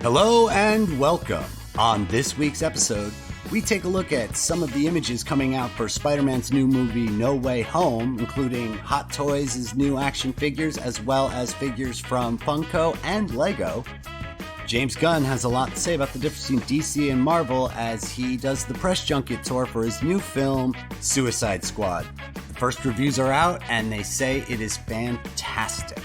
Hello and welcome. On this week's episode, we take a look at some of the images coming out for Spider-Man's new movie No Way Home, including Hot Toys' new action figures, as well as figures from Funko and Lego. James Gunn has a lot to say about the difference between DC and Marvel as he does the press junket tour for his new film, Suicide Squad. The first reviews are out, and they say it is fantastic.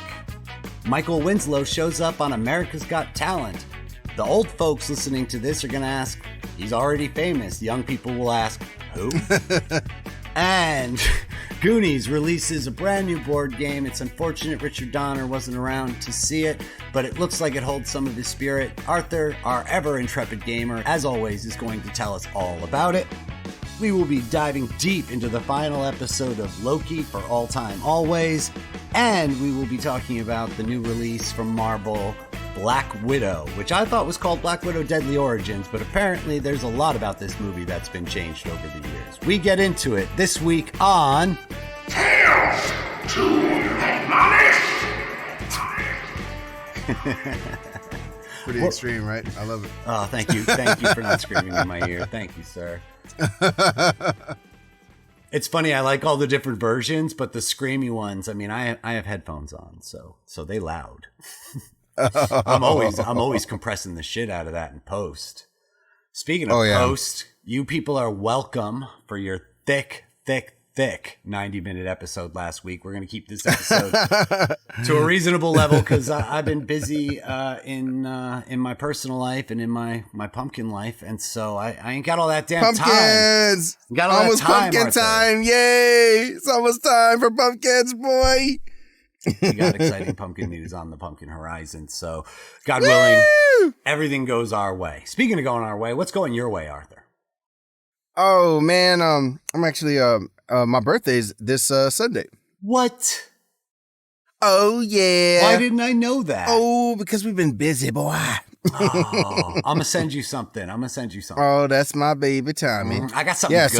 Michael Winslow shows up on America's Got Talent. The old folks listening to this are going to ask, he's already famous. Young people will ask, who? And Goonies releases a brand new board game. It's unfortunate Richard Donner wasn't around to see it, but it looks like it holds some of his spirit. Arthur, our ever intrepid gamer, as always, is going to tell us all about it. We will be diving deep into the final episode of Loki for All Time Always, and we will be talking about the new release from Marvel, Black Widow, which I thought was called Black Widow Deadly Origins, but apparently there's a lot about this movie that's been changed over the years. We get into it this week on Tales to Admonish. Pretty extreme, right? I love it. Oh, thank you. Thank you for not screaming in my ear. Thank you, sir. It's funny, I like all the different versions, but the screamy ones, I mean, I have headphones on, so they loud. I'm always compressing the shit out of that in post. Speaking of post, you people are welcome for your thick 90-minute episode last week. We're going to keep this episode to a reasonable level because I've been busy in my personal life and in my pumpkin life, and so I ain't got all that damn pumpkins. Time. Got all almost that time, pumpkin Arthur. Time! Yay! It's almost time for pumpkins, boy. We got exciting pumpkin news on the pumpkin horizon. So, God willing, everything goes our way. Speaking of going our way, what's going your way, Arthur? Oh man, I'm actually my birthday's this Sunday. What? Oh yeah. Why didn't I know that? Oh, because we've been busy, boy. Oh, I'm gonna send you something. Oh, that's my baby Tommy. I got something good.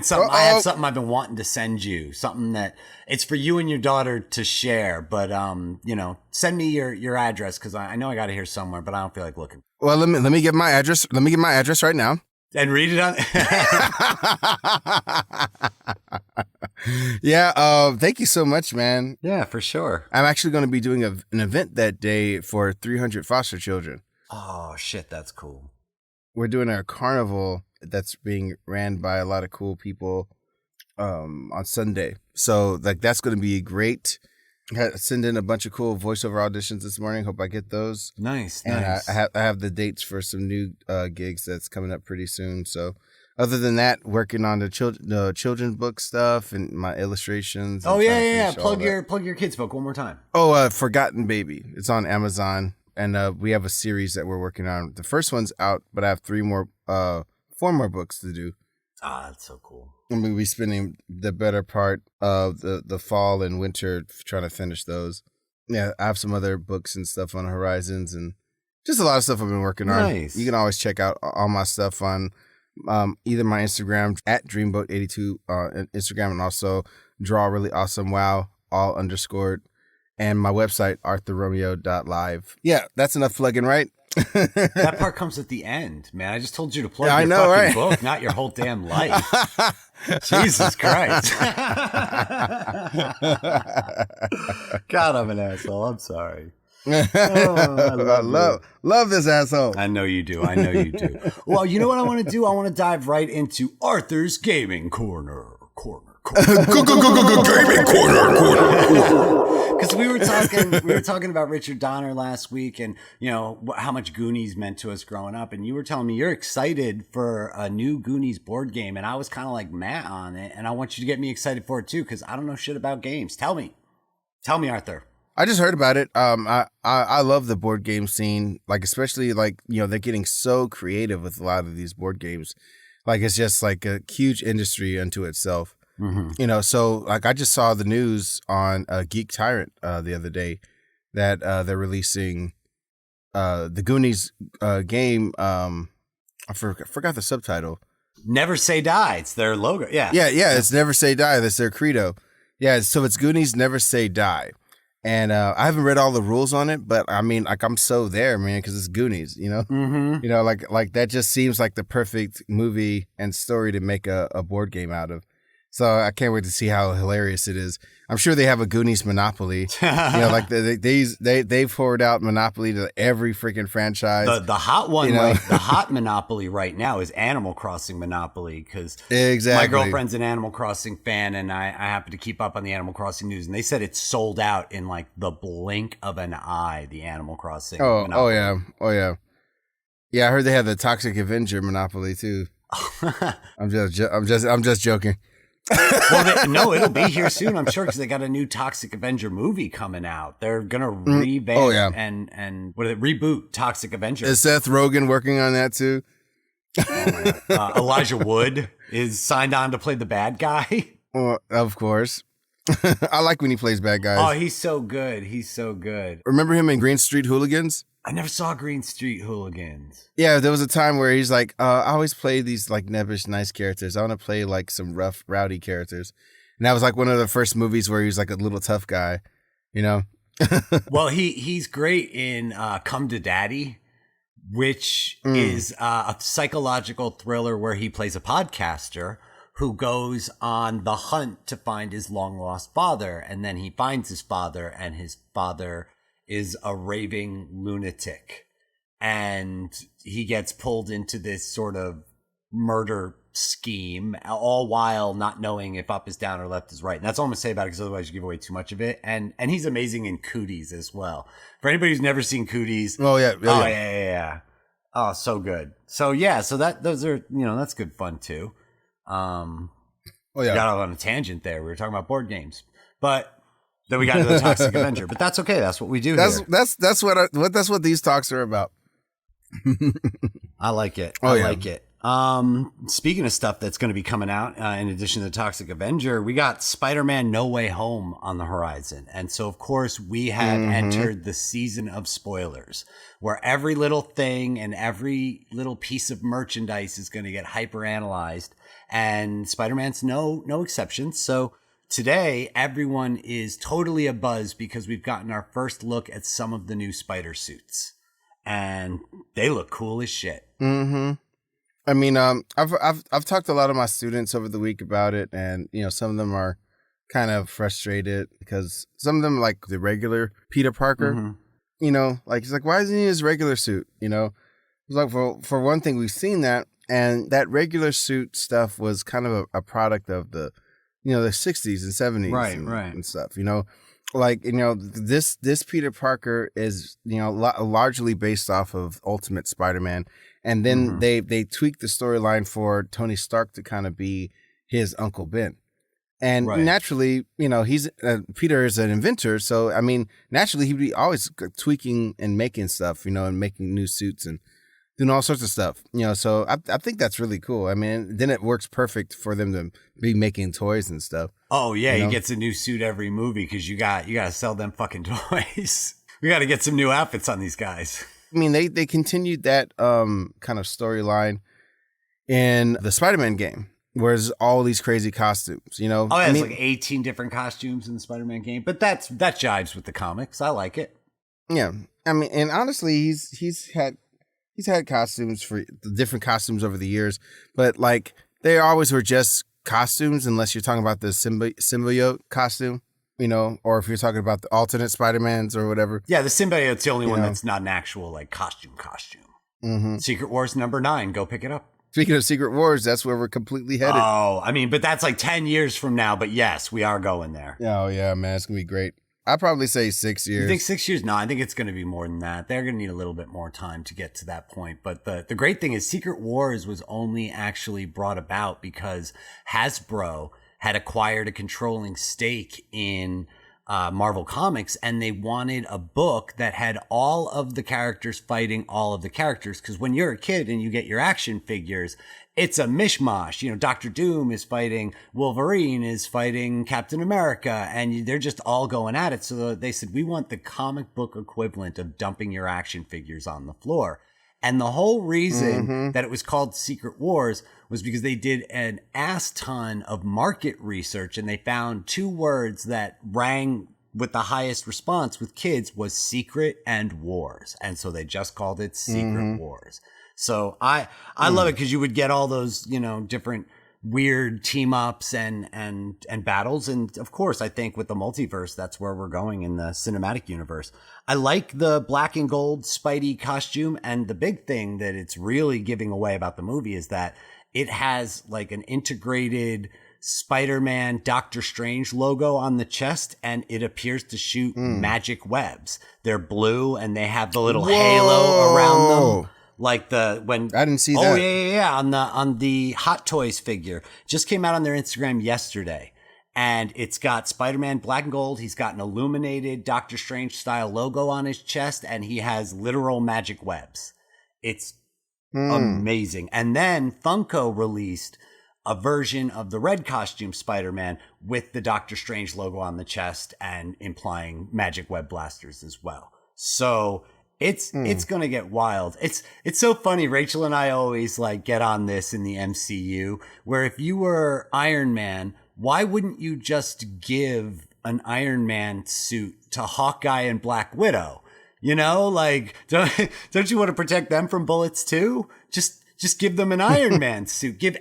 So I have something I've been wanting to send you. Something that it's for you and your daughter to share. But send me your address because I know I got it here somewhere, but I don't feel like looking. Well, let me get my address. Let me get my address right now. And read it on. Yeah. Thank you so much, man. Yeah, for sure. I'm actually going to be doing an event that day for 300 foster children. Oh shit, that's cool. We're doing a carnival that's being ran by a lot of cool people on Sunday. So that's going to be great. I send in a bunch of cool voiceover auditions this morning. Hope I get those. Nice. And I have the dates for some new gigs that's coming up pretty soon. So other than that, working on the children's book stuff and my illustrations. Oh yeah. Plug your kids' book one more time. Oh, Forgotten Baby. It's on Amazon, and we have a series that we're working on. The first one's out, but I have 4 more books to do. Ah, that's so cool. I'm going to be spending the better part of the fall and winter trying to finish those. Yeah, I have some other books and stuff on horizons and just a lot of stuff I've been working on. Nice. You can always check out all my stuff on either my Instagram at Dreamboat82 on Instagram, and also Draw Really Awesome Wow, all underscored, and my website, arthurromeo.live. Yeah, that's enough plugging, right? That part comes at the end, man. I just told you to plug your fucking right? book, not your whole damn life. Jesus Christ. God, I'm an asshole. I'm sorry. I love this asshole. I know you do. Well, you know what I want to do? I want to dive right into Arthur's Gaming Corner. Gaming corner. Because we were talking about Richard Donner last week, and how much Goonies meant to us growing up, and you were telling me you're excited for a new Goonies board game, and I was kind of like Matt on it, and I want you to get me excited for it too, because I don't know shit about games. Tell me, Arthur. I just heard about it. I love the board game scene, especially they're getting so creative with a lot of these board games. It's just like a huge industry unto itself. Mm-hmm. So I just saw the news on Geek Tyrant the other day that they're releasing the Goonies game. I forgot the subtitle. Never Say Die. It's their logo. Yeah. Yeah. It's Never Say Die. That's their credo. Yeah. So it's Goonies Never Say Die. And I haven't read all the rules on it, but I mean, like I'm so there, man, because it's Goonies, you know? Mm-hmm. You know, like that just seems like the perfect movie and story to make a board game out of. So I can't wait to see how hilarious it is. I'm sure they have a Goonies monopoly. You know, like they've poured out Monopoly to every freaking franchise. The hot one, you know? like the hot Monopoly right now is Animal Crossing Monopoly, because Exactly. my girlfriend's an Animal Crossing fan, and I happen to keep up on the Animal Crossing news, and they said it's sold out in like the blink of an eye. The Animal Crossing. Monopoly. Oh yeah. Yeah, I heard they have the Toxic Avenger Monopoly too. I'm just joking. Well, no, it'll be here soon, I'm sure, because they got a new Toxic Avenger movie coming out. They're gonna revamp and reboot Toxic Avenger. Is Seth Rogen working on that too? Elijah Wood is signed on to play the bad guy. Well, of course. I like when he plays bad guys. Oh, he's so good. He's so good. Remember him in Green Street Hooligans? I never saw Green Street Hooligans. Yeah, there was a time where he's like, I always play these like nebbish, nice characters. I want to play like some rough, rowdy characters. And that was like one of the first movies where he was like a little tough guy, you know? Well, he's great in Come to Daddy, which is a psychological thriller where he plays a podcaster who goes on the hunt to find his long lost father. And then he finds his father, and his father is a raving lunatic, and he gets pulled into this sort of murder scheme, all while not knowing if up is down or left is right. And that's all I'm gonna say about it, because otherwise you give away too much of it. And he's amazing in Cooties as well. For anybody who's never seen Cooties, yeah. Oh, so good. So yeah, so those are, that's good fun too. Got off on a tangent there. We were talking about board games, but then we got into the Toxic Avenger, but that's okay. That's what we do. That's what these talks are about. I like it. I like it. Speaking of stuff that's going to be coming out, in addition to the Toxic Avenger, we got Spider-Man No Way Home on the horizon. And so, of course, we have entered the season of spoilers, where every little thing and every little piece of merchandise is going to get hyper analyzed, and Spider-Man's no exception. So today, everyone is totally abuzz because we've gotten our first look at some of the new spider suits, and they look cool as shit. Mm-hmm. I mean, I've talked to a lot of my students over the week about it, and some of them are kind of frustrated because some of them like the regular Peter Parker. Like he's like, why isn't he in his regular suit? It's like for one thing, we've seen that, and that regular suit stuff was kind of a product of the the 60s and 70s, right, and stuff. This Peter Parker is largely based off of Ultimate Spider-Man. And then they tweaked the storyline for Tony Stark to kind of be his Uncle Ben. And naturally, he's Peter is an inventor. So, I mean, naturally, he'd be always tweaking and making stuff, and making new suits and doing all sorts of stuff. So I think that's really cool. I mean, then it works perfect for them to be making toys and stuff. Oh, yeah. He gets a new suit every movie because you got to sell them fucking toys. We got to get some new outfits on these guys. I mean, they continued that kind of storyline in the Spider-Man game, where there's all these crazy costumes, Oh, yeah, it's like 18 different costumes in the Spider-Man game, but that jives with the comics. I like it. Yeah, I mean, and honestly, he's had costumes for different costumes over the years, but like they always were just costumes, unless you're talking about the symbiote costume. Or if you're talking about the alternate Spider-Mans or whatever. Yeah, the symbiote's the only one that's not an actual like costume. Mm-hmm. Secret Wars #9, go pick it up. Speaking of Secret Wars, that's where we're completely headed. Oh, I mean, but that's like 10 years from now. But yes, we are going there. Oh yeah, man, it's gonna be great. I'd probably say 6 years. You think 6 years? No, I think it's going to be more than that. They're going to need a little bit more time to get to that point. But the great thing is Secret Wars was only actually brought about because Hasbro had acquired a controlling stake in Marvel Comics, and they wanted a book that had all of the characters fighting all of the characters. Because when you're a kid and you get your action figures, it's a mishmash. Dr. Doom is fighting Wolverine, is fighting Captain America, and they're just all going at it. So they said, we want the comic book equivalent of dumping your action figures on the floor. And the whole reason that it was called Secret Wars was because they did an ass ton of market research, and they found two words that rang with the highest response with kids was Secret and Wars. And so they just called it Secret Wars. So I love it because you would get all those, you know, different weird team ups and battles. And of course, I think with the multiverse, that's where we're going in the cinematic universe. I like the black and gold Spidey costume. And the big thing that it's really giving away about the movie is that it has like an integrated Spider-Man Doctor Strange logo on the chest, and it appears to shoot magic webs. They're blue and they have the little halo around them. Like when I didn't see that. Oh yeah. On the Hot Toys figure. Just came out on their Instagram yesterday. And it's got Spider-Man black and gold. He's got an illuminated Doctor Strange style logo on his chest, and he has literal magic webs. It's amazing. And then Funko released a version of the red costume Spider-Man with the Doctor Strange logo on the chest and implying magic web blasters as well. So it's going to get wild. It's so funny. Rachel and I always like get on this in the MCU where if you were Iron Man, why wouldn't you just give an Iron Man suit to Hawkeye and Black Widow? You know, like, don't you want to protect them from bullets too? Just give them an Iron Man suit. Give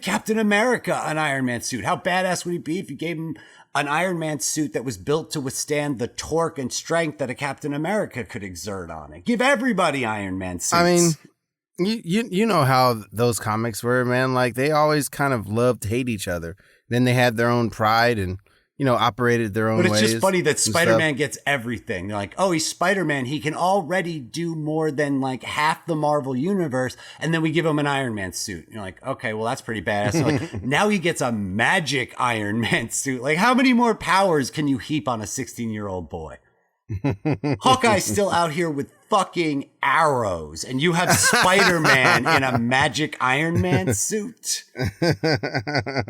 Captain America an Iron Man suit. How badass would it be if you gave him an Iron Man suit that was built to withstand the torque and strength that a Captain America could exert on it? Give everybody Iron Man suits. I mean, you know how those comics were, man. Like they always kind of loved to hate each other. Then they had their own pride and, you know, operated their own ways. But it's just funny that Spider-Man gets everything. They're like, oh, he's Spider-Man. He can already do more than like half the Marvel universe. And then we give him an Iron Man suit. You're like, okay, well, that's pretty badass. So like, now he gets a magic Iron Man suit. Like, how many more powers can you heap on a 16-year-old boy? Hawkeye's still out here with fucking arrows, and you have Spider-Man in a magic Iron Man suit.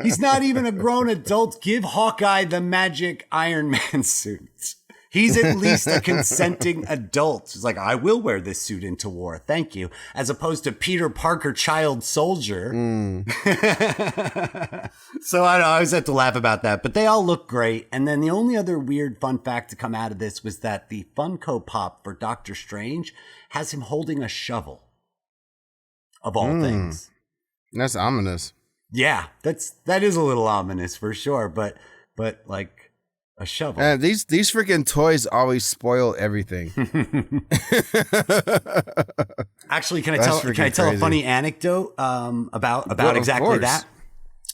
He's not even a grown adult. Give Hawkeye the magic Iron Man suit. He's at least a consenting adult. He's like, I will wear this suit into war. Thank you. As opposed to Peter Parker, child soldier. So I always have to laugh about that, but they all look great. And then the only other weird fun fact to come out of this was that the Funko Pop for Doctor Strange has him holding a shovel. Of all things. That's ominous. Yeah, that is a little ominous for sure, but like, a shovel. These freaking toys always spoil everything. Actually, can I tell a funny anecdote about exactly that?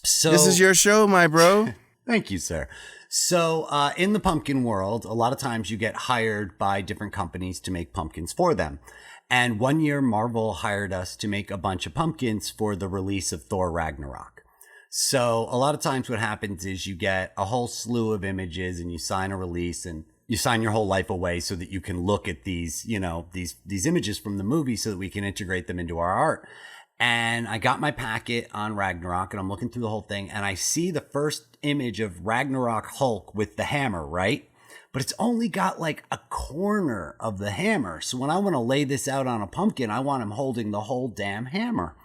So this is your show, my bro. Thank you, sir. So in the pumpkin world, a lot of times you get hired by different companies to make pumpkins for them. And one year, Marvel hired us to make a bunch of pumpkins for the release of Thor Ragnarok. So a lot of times what happens is you get a whole slew of images and you sign a release and you sign your whole life away so that you can look at these, you know, these images from the movie so that we can integrate them into our art. And I got my packet on Ragnarok and I'm looking through the whole thing and I see the first image of Ragnarok Hulk with the hammer, right? But it's only got like a corner of the hammer. So when I want to lay this out on a pumpkin, I want him holding the whole damn hammer.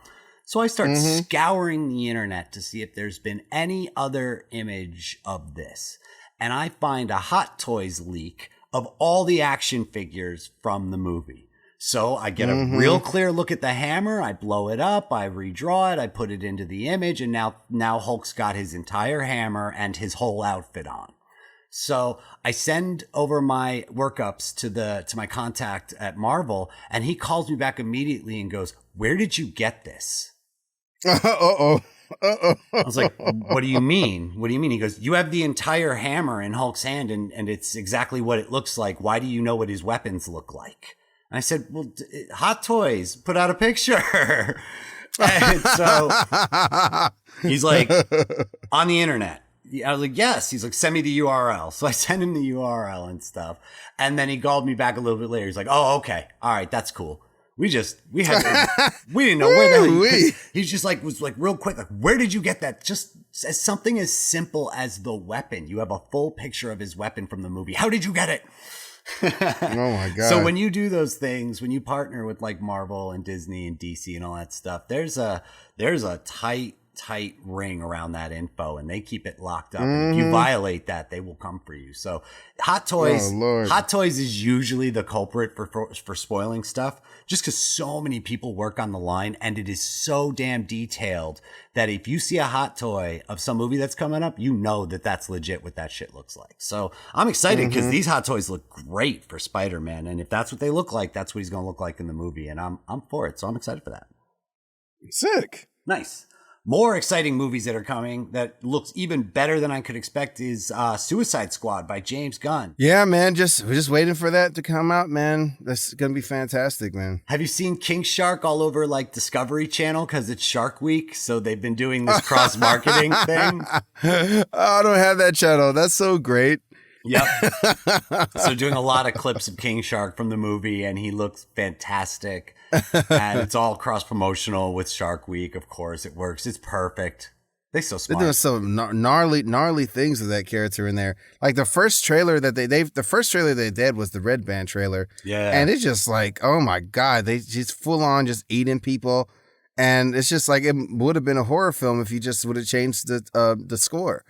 So I start scouring the internet to see if there's been any other image of this. And I find a Hot Toys leak of all the action figures from the movie. So I get a real clear look at the hammer. I blow it up. I redraw it. I put it into the image. And now Hulk's got his entire hammer and his whole outfit on. So I send over my workups to my contact at Marvel. And he calls me back immediately and goes, "Where did you get this?" I was like, what do you mean? What do you mean? He goes, you have the entire hammer in Hulk's hand and it's exactly what it looks like. Why do you know what his weapons look like? And I said, well, Hot Toys put out a picture. And so he's like, on the internet. I was like, yes. He's like, send me the URL. So I sent him the URL and stuff. And then he called me back a little bit later. He's like, oh, okay. All right. That's cool. We didn't know where the hell he's just like, was like real quick. Like, where did you get that? Just as something as simple as the weapon. You have a full picture of his weapon from the movie. How did you get it? Oh my God. So when you do those things, when you partner with like Marvel and Disney and DC and all that stuff, there's a tight tight ring around that info, and they keep it locked up. And if you violate that, they will come for you. So Hot Toys, Hot Toys is usually the culprit for spoiling stuff, just because so many people work on the line, and it is so damn detailed that if you see a hot toy of some movie that's coming up, you know that that's legit what that shit looks like. So I'm excited because these hot toys look great for Spider-Man, and if that's what they look like, that's what he's going to look like in the movie, and I'm for it. So I'm excited for that. Sick. Nice. More exciting movies that are coming that looks even better than I could expect is Suicide Squad by James Gunn. Yeah, man. We're just waiting for that to come out, man. That's going to be fantastic, man. Have you seen King Shark all over like Discovery Channel? Because it's Shark Week. So they've been doing this cross-marketing thing. Oh, I don't have that channel. That's so great. Yep. So doing a lot of clips of King Shark from the movie, and he looks fantastic. And it's all cross-promotional with Shark Week, of course. It works. It's perfect. They're so smart. They're doing some gnarly things with that character in there. Like the first trailer that they did was the Red Band trailer. Yeah. And it's just like, oh my God, she's full on just eating people. And it's just like, it would have been a horror film if you just would have changed the score.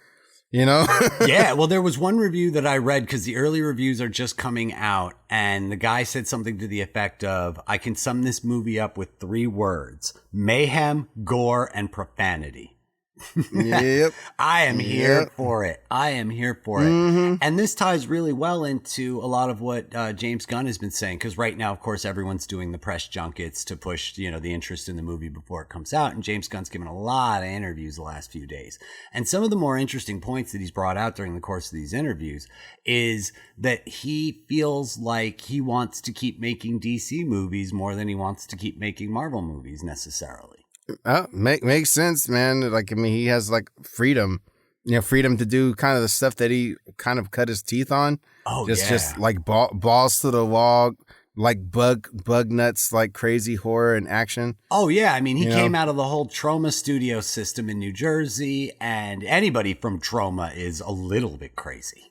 You know? Yeah. Well, there was one review that I read because the early reviews are just coming out. And the guy said something to the effect of, I can sum this movie up with 3 words: mayhem, gore, and profanity. Yep. I am here for it. I am here for it. And this ties really well into a lot of what James Gunn has been saying, because right now, of course, everyone's doing the press junkets to push, the interest in the movie before it comes out. And James Gunn's given a lot of interviews the last few days. And some of the more interesting points that he's brought out during the course of these interviews is that he feels like he wants to keep making DC movies more than he wants to keep making Marvel movies necessarily. Makes sense, man. Like, I mean, he has like freedom to do kind of the stuff that he kind of cut his teeth on. Oh, just like balls to the wall, like bug nuts, like crazy horror and action. Oh yeah, I mean, he came out of the whole Troma studio system in New Jersey, and anybody from Troma is a little bit crazy.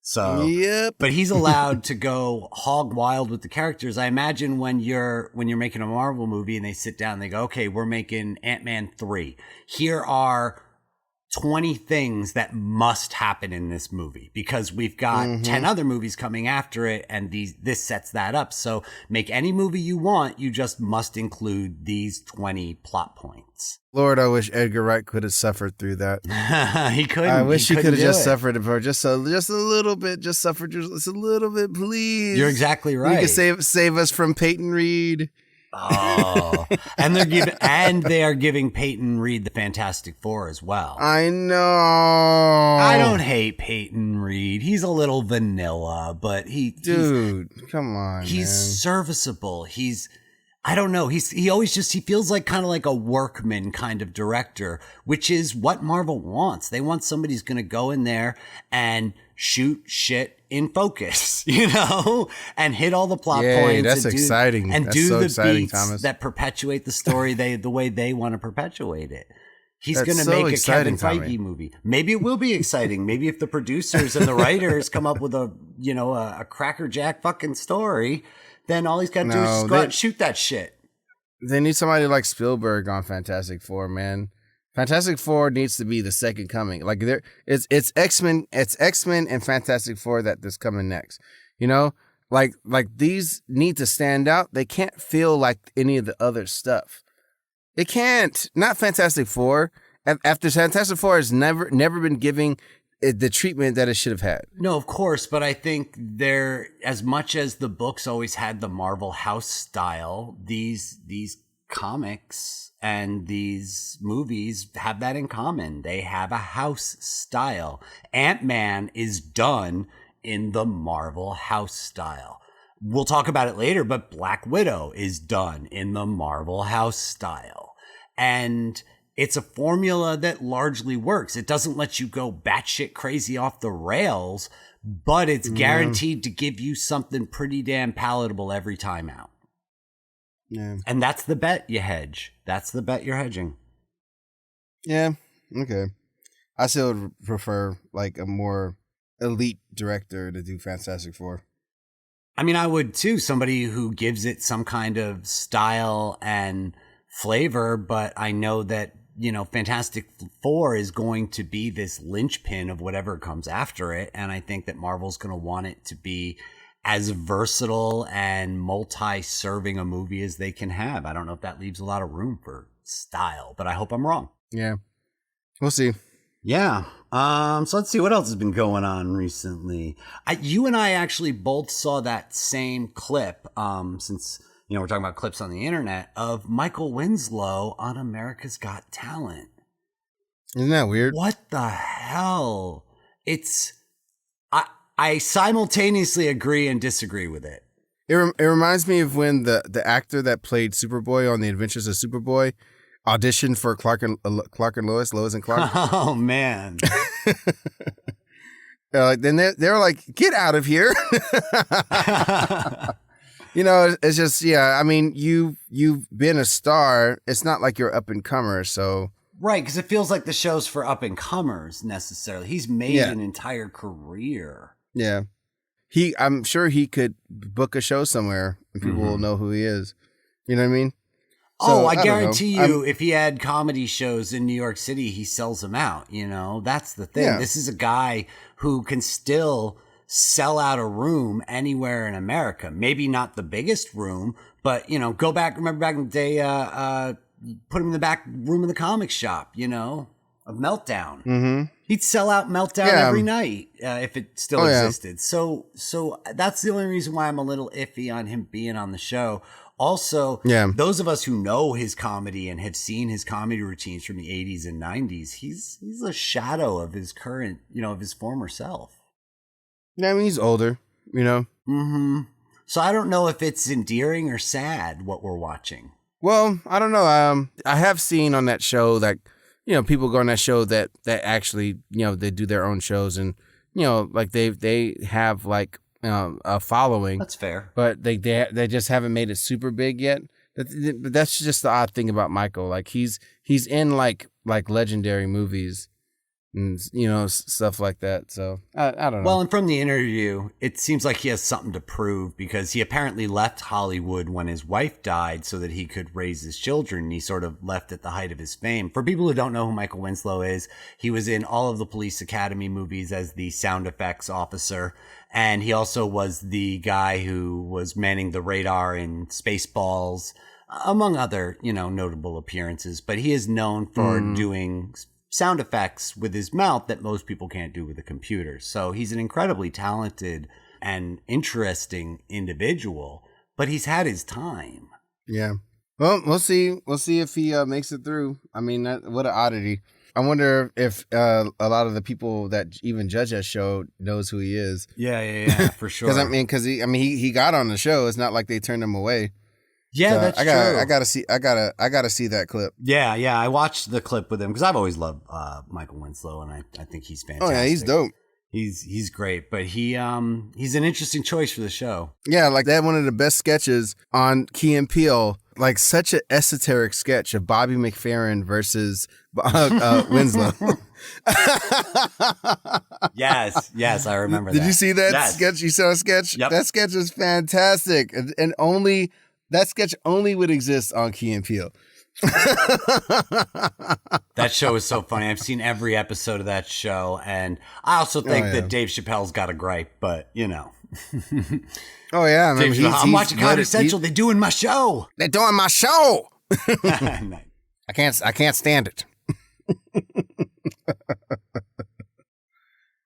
So, yep. But he's allowed to go hog wild with the characters. I imagine when you're making a Marvel movie and they sit down and they go, okay, we're making Ant-Man 3. Here are 20 things that must happen in this movie because we've got 10 other movies coming after it, and this sets that up. So make any movie you want, you just must include these 20 plot points. Lord, I wish Edgar Wright could have suffered through that. He couldn't. I wish he could have just suffered for just a little bit. Just suffered just a little bit, please. You're exactly right. You can save us from Peyton Reed. Oh, and they are giving Peyton Reed the Fantastic Four as well. I know. I don't hate Peyton Reed. He's a little vanilla, but come on. He's man. Serviceable. I don't know. He feels like kind of like a workman kind of director, which is what Marvel wants. They want somebody who's going to go in there and shoot shit in focus, and hit all the plot points. That's exciting. And that's do so the exciting, beats Thomas. that perpetuate the story the way they want to perpetuate it. He's going to so make a exciting, Kevin Feige Tommy. movie. Maybe it will be exciting. Maybe if the producers and the writers come up with a crackerjack fucking story, then all he's got to do is just go out and shoot that shit. They need somebody like Spielberg on Fantastic Four, man. Fantastic Four needs to be the second coming. Like it's X-Men and Fantastic Four that's coming next. Like these need to stand out. They can't feel like any of the other stuff. It can't. Not Fantastic Four. After Fantastic Four has never been giving it the treatment that it should have had. No, of course, but I think as much as the books always had the Marvel house style, these comics and these movies have that in common. They have a house style. Ant-Man is done in the Marvel house style. We'll talk about it later, but Black Widow is done in the Marvel house style. And it's a formula that largely works. It doesn't let you go batshit crazy off the rails, but it's guaranteed to give you something pretty damn palatable every time out. Yeah. And that's the bet you hedge. That's the bet you're hedging. Yeah. Okay. I still would prefer like a more elite director to do Fantastic Four. I mean, I would too. Somebody who gives it some kind of style and flavor, but I know that Fantastic Four is going to be this linchpin of whatever comes after it. And I think that Marvel's going to want it to be as versatile and multi-serving a movie as they can have. I don't know if that leaves a lot of room for style, but I hope I'm wrong. Yeah. We'll see. Yeah. So let's see what else has been going on recently. You and I actually both saw that same clip, since, we're talking about clips on the internet, of Michael Winslow on America's Got Talent. Isn't that weird? What the hell? I simultaneously agree and disagree with it. It reminds me of when the actor that played Superboy on The Adventures of Superboy auditioned for Clark and Lois and Clark. Oh man! Then they're like, get out of here. It's just I mean, you've been a star. It's not like you're up and comer, so right, because it feels like the show's for up and comers necessarily. He's made an entire career. Yeah. I'm sure he could book a show somewhere and people will know who he is. You know what I mean? So, I guarantee you, if he had comedy shows in New York City, he sells them out. That's the thing. Yeah. This is a guy who can still sell out a room anywhere in America. Maybe not the biggest room, but, remember back in the day, put him in the back room of the comic shop, of Meltdown. Mm-hmm. He'd sell out Meltdown every night if it still existed. Yeah. So that's the only reason why I'm a little iffy on him being on the show. Also, those of us who know his comedy and have seen his comedy routines from the 80s and 90s, he's a shadow of his current, of his former self. Yeah, I mean, he's older, Mm-hmm. So I don't know if it's endearing or sad what we're watching. Well, I don't know. I have seen on that show that, people go on that show that actually, they do their own shows and, like they have like a following. That's fair. But they just haven't made it super big yet. But that's just the odd thing about Michael. Like he's in like legendary movies and, stuff like that. So I don't know. Well, and from the interview, it seems like he has something to prove because he apparently left Hollywood when his wife died so that he could raise his children. He sort of left at the height of his fame. For people who don't know who Michael Winslow is, he was in all of the Police Academy movies as the sound effects officer. And he also was the guy who was manning the radar in Spaceballs, among other, notable appearances. But he is known for doing sound effects with his mouth that most people can't do with a computer. So he's an incredibly talented and interesting individual, but he's had his time. Yeah. Well, we'll see. We'll see if he makes it through. I mean, what an oddity. I wonder if a lot of the people that even judge that show knows who he is. Yeah, for sure. Because he got on the show. It's not like they turned him away. Yeah, so that's true. I gotta see that clip. Yeah. I watched the clip with him because I've always loved Michael Winslow, and I think he's fantastic. Oh yeah, he's dope. He's great, but he's an interesting choice for the show. Yeah, like they had one of the best sketches on Key and Peele. Like such an esoteric sketch of Bobby McFerrin versus Winslow. Yes, I remember Did you see that sketch? You saw a sketch? Yep. That sketch was fantastic. And only that sketch only would exist on Key and Peele. That show is so funny. I've seen every episode of that show, and I also think that Dave Chappelle's got a gripe, but Oh yeah, I'm watching Comedy Central. They're doing my show. They're doing my show. I can't stand it.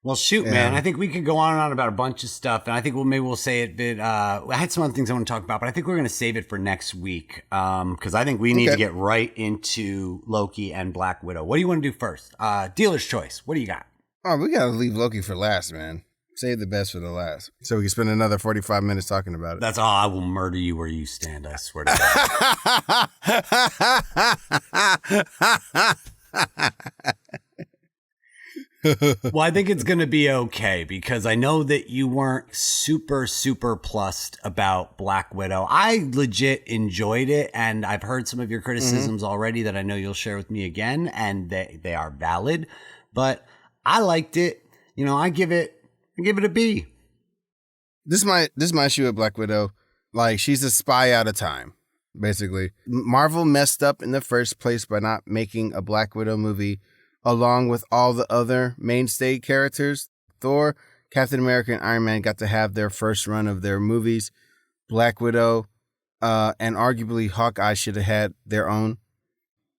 Well, shoot, man. I think we could go on and on about a bunch of stuff, and I think maybe we'll say it. But I had some other things I want to talk about, but I think we're going to save it for next week because I think we need to get right into Loki and Black Widow. What do you want to do first? Dealer's choice. What do you got? Oh, we got to leave Loki for last, man. Save the best for the last. So we can spend another 45 minutes talking about it. That's all. I will murder you where you stand, I swear to God. Well, I think it's going to be okay because I know that you weren't super plussed about Black Widow. I legit enjoyed it, and I've heard some of your criticisms already that I know you'll share with me again, and they are valid. But I liked it. I give it a B. This is my issue with Black Widow. Like, she's a spy out of time. basically. Marvel messed up in the first place by not making a Black Widow movie along with all the other mainstay characters. Thor, Captain America, and Iron Man got to have their first run of their movies. Black Widow and arguably Hawkeye should have had their own.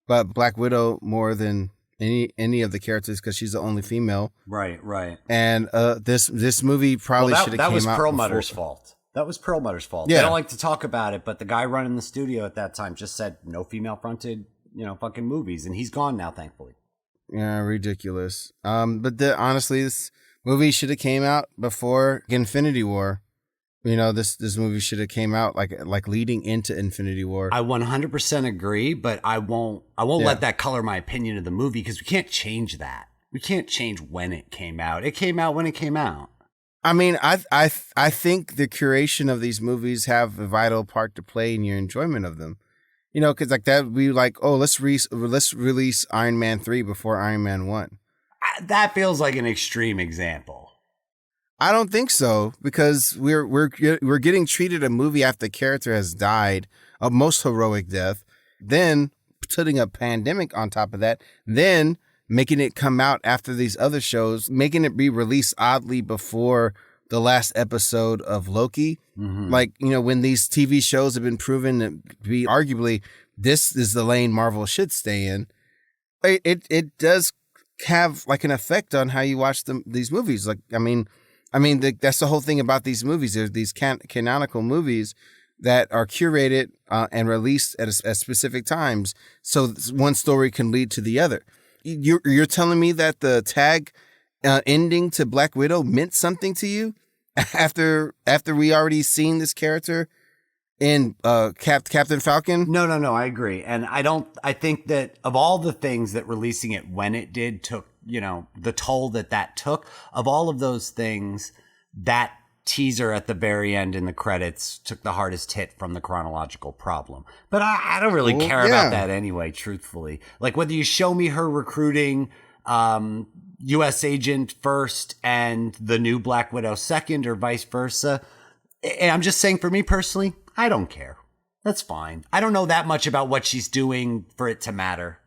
But Black Widow more than any of the characters because she's the only female. Right. And this movie probably should have came out. That was Perlmutter's fault. That was Perlmutter's fault. Yeah. They don't like to talk about it, but the guy running the studio at that time just said no female fronted, fucking movies, and he's gone now, thankfully. Yeah, ridiculous. But honestly, this movie should have came out before Infinity War. This movie should have came out like leading into Infinity War. I 100% agree, but I won't let that color my opinion of the movie because we can't change that. We can't change when it came out. It came out when it came out. I mean, I think the curation of these movies have a vital part to play in your enjoyment of them. Because like that would be like, oh, let's release Iron Man 3 before Iron Man 1. That feels like an extreme example. I don't think so, because we're getting treated a movie after the character has died, a most heroic death, then putting a pandemic on top of that, then making it come out after these other shows, making it be released oddly before the last episode of Loki. Mm-hmm. Like, when these TV shows have been proven to be arguably, this is the lane Marvel should stay in. It does have like an effect on how you watch these movies. Like, I mean, that's the whole thing about these movies. There's these canonical movies that are curated and released at specific times, so one story can lead to the other. You're telling me that the tag ending to Black Widow meant something to you after we already seen this character in Captain Falcon? No, I agree. And I think that of all the things that releasing it when it did took, the toll that took, of all of those things, that teaser at the very end in the credits took the hardest hit from the chronological problem. But I don't really care about that anyway, truthfully. Like whether you show me her recruiting U.S. agent first and the new Black Widow second or vice versa. And I'm just saying, for me personally, I don't care. That's fine. I don't know that much about what she's doing for it to matter.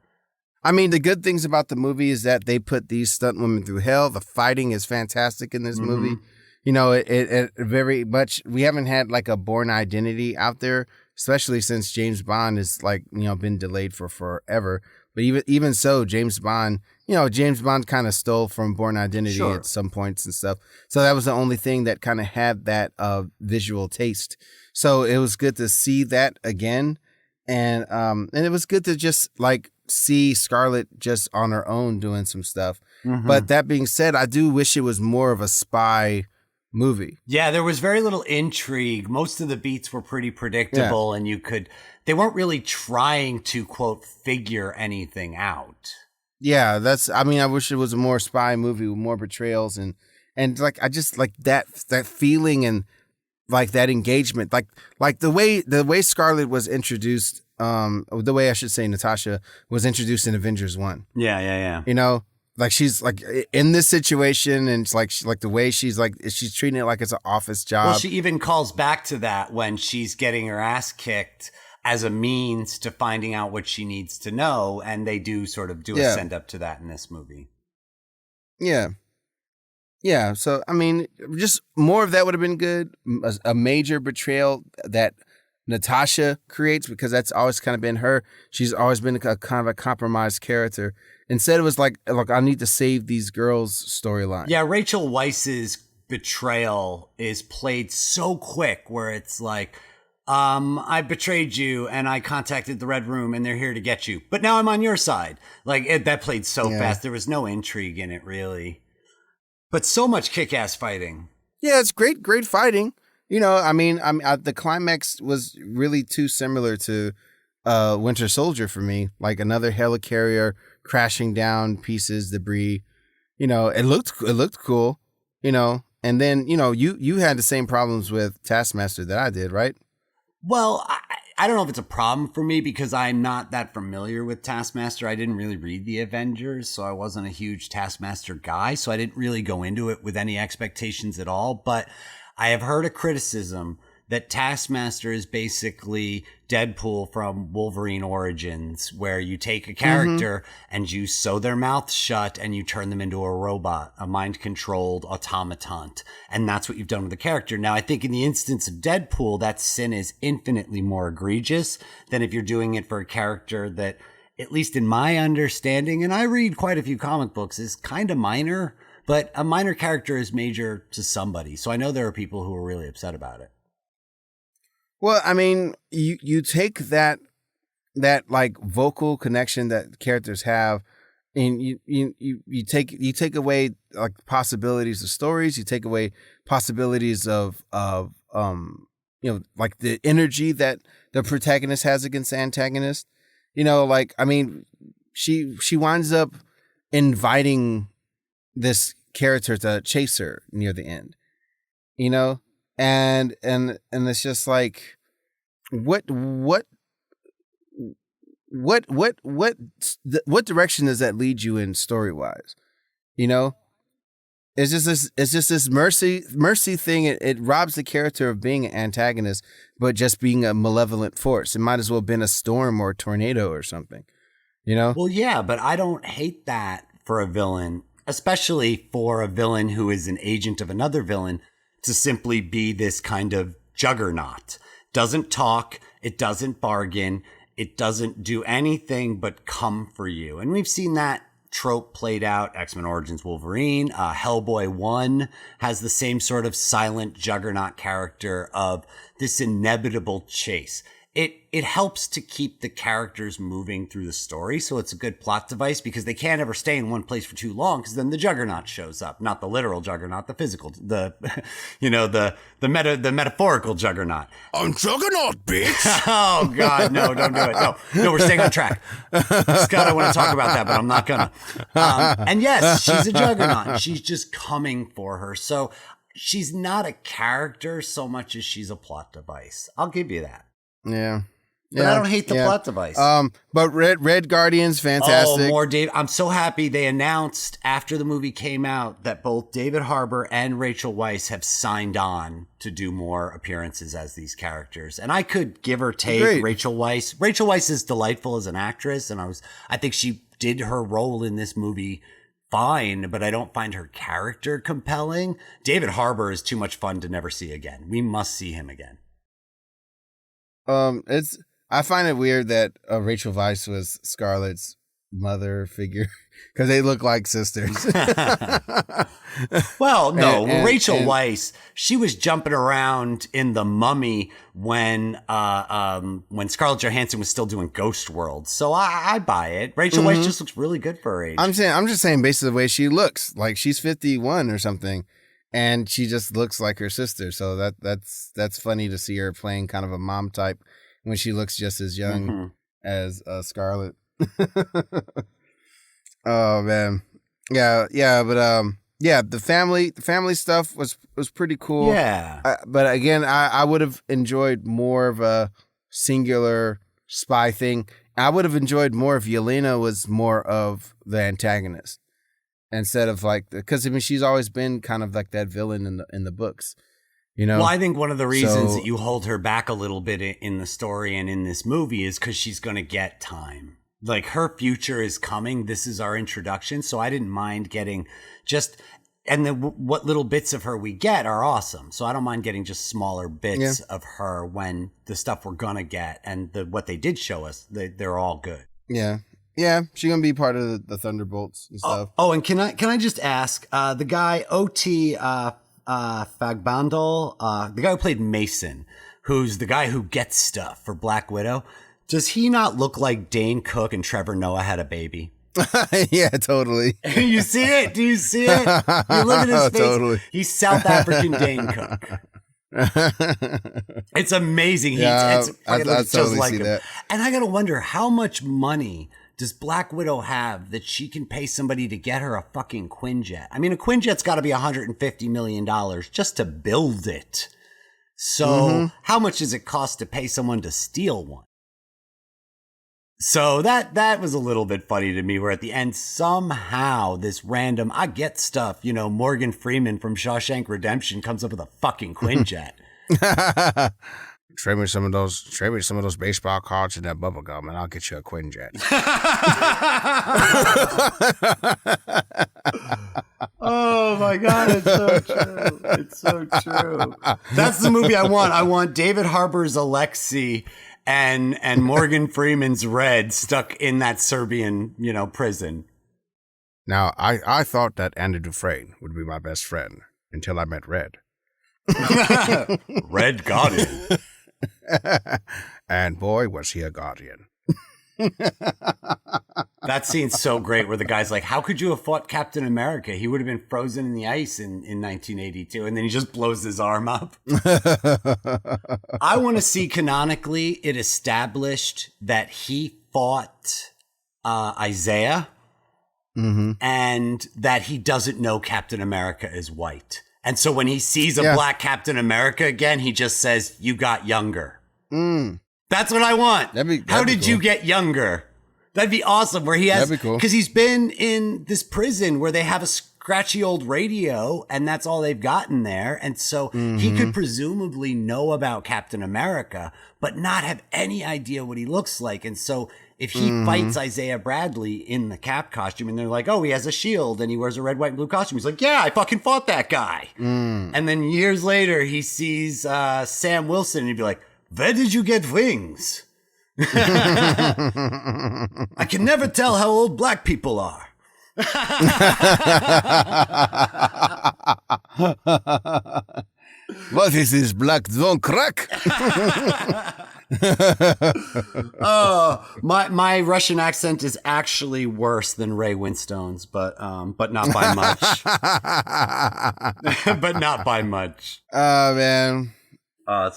I mean, the good things about the movie is that they put these stunt women through hell. The fighting is fantastic in this movie. It very much, we haven't had like a Bourne Identity out there, especially since James Bond is like, been delayed for forever. But even so, James Bond kind of stole from Bourne Identity at some points and stuff. So that was the only thing that kind of had that visual taste. So it was good to see that again. And it was good to just like see Scarlett just on her own doing some stuff. Mm-hmm. But that being said, I do wish it was more of a spy movie. Yeah, there was very little intrigue. Most of the beats were pretty predictable, and they weren't really trying to, quote, figure anything out. Yeah, I wish it was a more spy movie with more betrayals and like, I just like that feeling and like that engagement, like the way Scarlett was introduced, the way I should say Natasha was introduced in Avengers 1. Yeah. Like she's like in this situation, and it's like the way she's treating it like it's an office job. Well, she even calls back to that when she's getting her ass kicked as a means to finding out what she needs to know, and they do sort of do a send up to that in this movie. Yeah. So I mean, just more of that would have been good. A major betrayal that Natasha creates, because that's always kind of been her. She's always been a kind of a compromised character. Instead, it was like, look, I need to save these girls' storyline. Yeah, Rachel Weisz's betrayal is played so quick, where it's like, I betrayed you and I contacted the Red Room and they're here to get you, but now I'm on your side. Like that played so fast. There was no intrigue in it, really. But so much kick-ass fighting. Yeah, it's great fighting. The climax was really too similar to Winter Soldier for me. Like another helicarrier crashing down, pieces, debris. It looked cool. And then you had the same problems with Taskmaster that I did, right? Well, I don't know if it's a problem for me because I'm not that familiar with Taskmaster. I didn't really read the Avengers, so I wasn't a huge Taskmaster guy. So I didn't really go into it with any expectations at all. But I have heard a criticism that Taskmaster is basically Deadpool from Wolverine Origins, where you take a character and you sew their mouth shut and you turn them into a robot, a mind-controlled automaton. And that's what you've done with the character. Now, I think in the instance of Deadpool, that sin is infinitely more egregious than if you're doing it for a character that, at least in my understanding, and I read quite a few comic books, is kind of minor, but a minor character is major to somebody. So I know there are people who are really upset about it. Well, I mean, you take that like vocal connection that characters have, and you take away like possibilities of stories. You take away possibilities of like the energy that the protagonist has against the antagonist. Like, I mean, she winds up inviting this character to chase her near the end, and it's just like, what direction does that lead you in story wise? It's just this mercy thing. It robs the character of being an antagonist, but just being a malevolent force. It might as well have been a storm or a tornado or something, Well, yeah, but I don't hate that for a villain, especially for a villain who is an agent of another villain, to simply be this kind of juggernaut. Doesn't talk, it doesn't bargain, it doesn't do anything but come for you. And we've seen that trope played out. X-Men Origins Wolverine, Hellboy 1 has the same sort of silent juggernaut character of this inevitable chase. It helps to keep the characters moving through the story, so it's a good plot device because they can't ever stay in one place for too long, because then the juggernaut shows up. Not the literal juggernaut, the physical, the metaphorical juggernaut. I'm Juggernaut, bitch! Oh God, no, don't do it. No, we're staying on track. Scott, I want to talk about that, but I'm not gonna. And yes, she's a juggernaut. She's just coming for her. So she's not a character so much as she's a plot device. I'll give you that. Yeah. But I don't hate the plot device. But Red Guardian's fantastic. Oh, more Dave. I'm so happy they announced after the movie came out that both David Harbour and Rachel Weisz have signed on to do more appearances as these characters. And I could give or take Rachel Weisz. Rachel Weisz is delightful as an actress, and I think she did her role in this movie fine, but I don't find her character compelling. David Harbour is too much fun to never see again. We must see him again. I find it weird that Rachel Weisz was Scarlett's mother figure because they look like sisters. Well, no, Rachel Weisz, she was jumping around in The Mummy when Scarlett Johansson was still doing Ghost World. So I buy it. Rachel Weisz just looks really good for her age. I'm just saying based on the way she looks, like she's 51 or something. And she just looks like her sister, so that's funny to see her playing kind of a mom type when she looks just as young as Scarlett. Oh man, yeah, but the family stuff was pretty cool. Yeah, but again, I would have enjoyed more of a singular spy thing. I would have enjoyed more if Yelena was more of the antagonist. Instead of like, because I mean, she's always been kind of like that villain in the books, Well, I think one of the reasons that you hold her back a little bit in the story and in this movie is because she's going to get time. Like, her future is coming. This is our introduction, so I didn't mind getting what little bits of her we get are awesome. So I don't mind getting just smaller bits of her when the stuff we're gonna get and what they did show us, they're all good. Yeah. Yeah, she's gonna be part of the Thunderbolts and stuff. Oh, and can I just ask the guy O.T. Fagbandel, the guy who played Mason, who's the guy who gets stuff for Black Widow? Does he not look like Dane Cook and Trevor Noah had a baby? Yeah, totally. You see it? Do you see it? You look at his face. Totally. He's South African Dane Cook. It's amazing. Yeah, I looks totally just like see him. that. And I gotta wonder, how much money does Black Widow have that she can pay somebody to get her a fucking Quinjet? I mean, a Quinjet's got to be $150 million just to build it. So how much does it cost to pay someone to steal one? So that was a little bit funny to me, where at the end, somehow this I get stuff, Morgan Freeman from Shawshank Redemption comes up with a fucking Quinjet. Trade me some of those baseball cards and that bubble gum, and I'll get you a Quinjet. Oh my God, it's so true. It's so true. That's the movie I want. I want David Harbour's Alexei and Morgan Freeman's Red stuck in that Serbian, prison. Now, I thought that Andy Dufresne would be my best friend until I met Red. Red Guardian. And boy, was he a guardian. That scene's so great where the guy's like, how could you have fought Captain America? He would have been frozen in the ice in 1982. And then he just blows his arm up. I want to see canonically it established that he fought Isaiah and that he doesn't know Captain America is white. And so when he sees a black Captain America again, he just says, you got younger. That's what I want. How did you get younger? That'd be awesome. Where he has, because he's been in this prison where they have a scratchy old radio and that's all they've gotten there. And so he could presumably know about Captain America, but not have any idea what he looks like. And so if he fights Isaiah Bradley in the Cap costume and they're like, oh, he has a shield and he wears a red, white, and blue costume. He's like, yeah, I fucking fought that guy. And then years later, he sees Sam Wilson and he'd be like, where did you get wings? I can never tell how old black people are. What is this black don't crack? My Russian accent is actually worse than Ray Winstone's, but not by much. But not by much. Oh man. So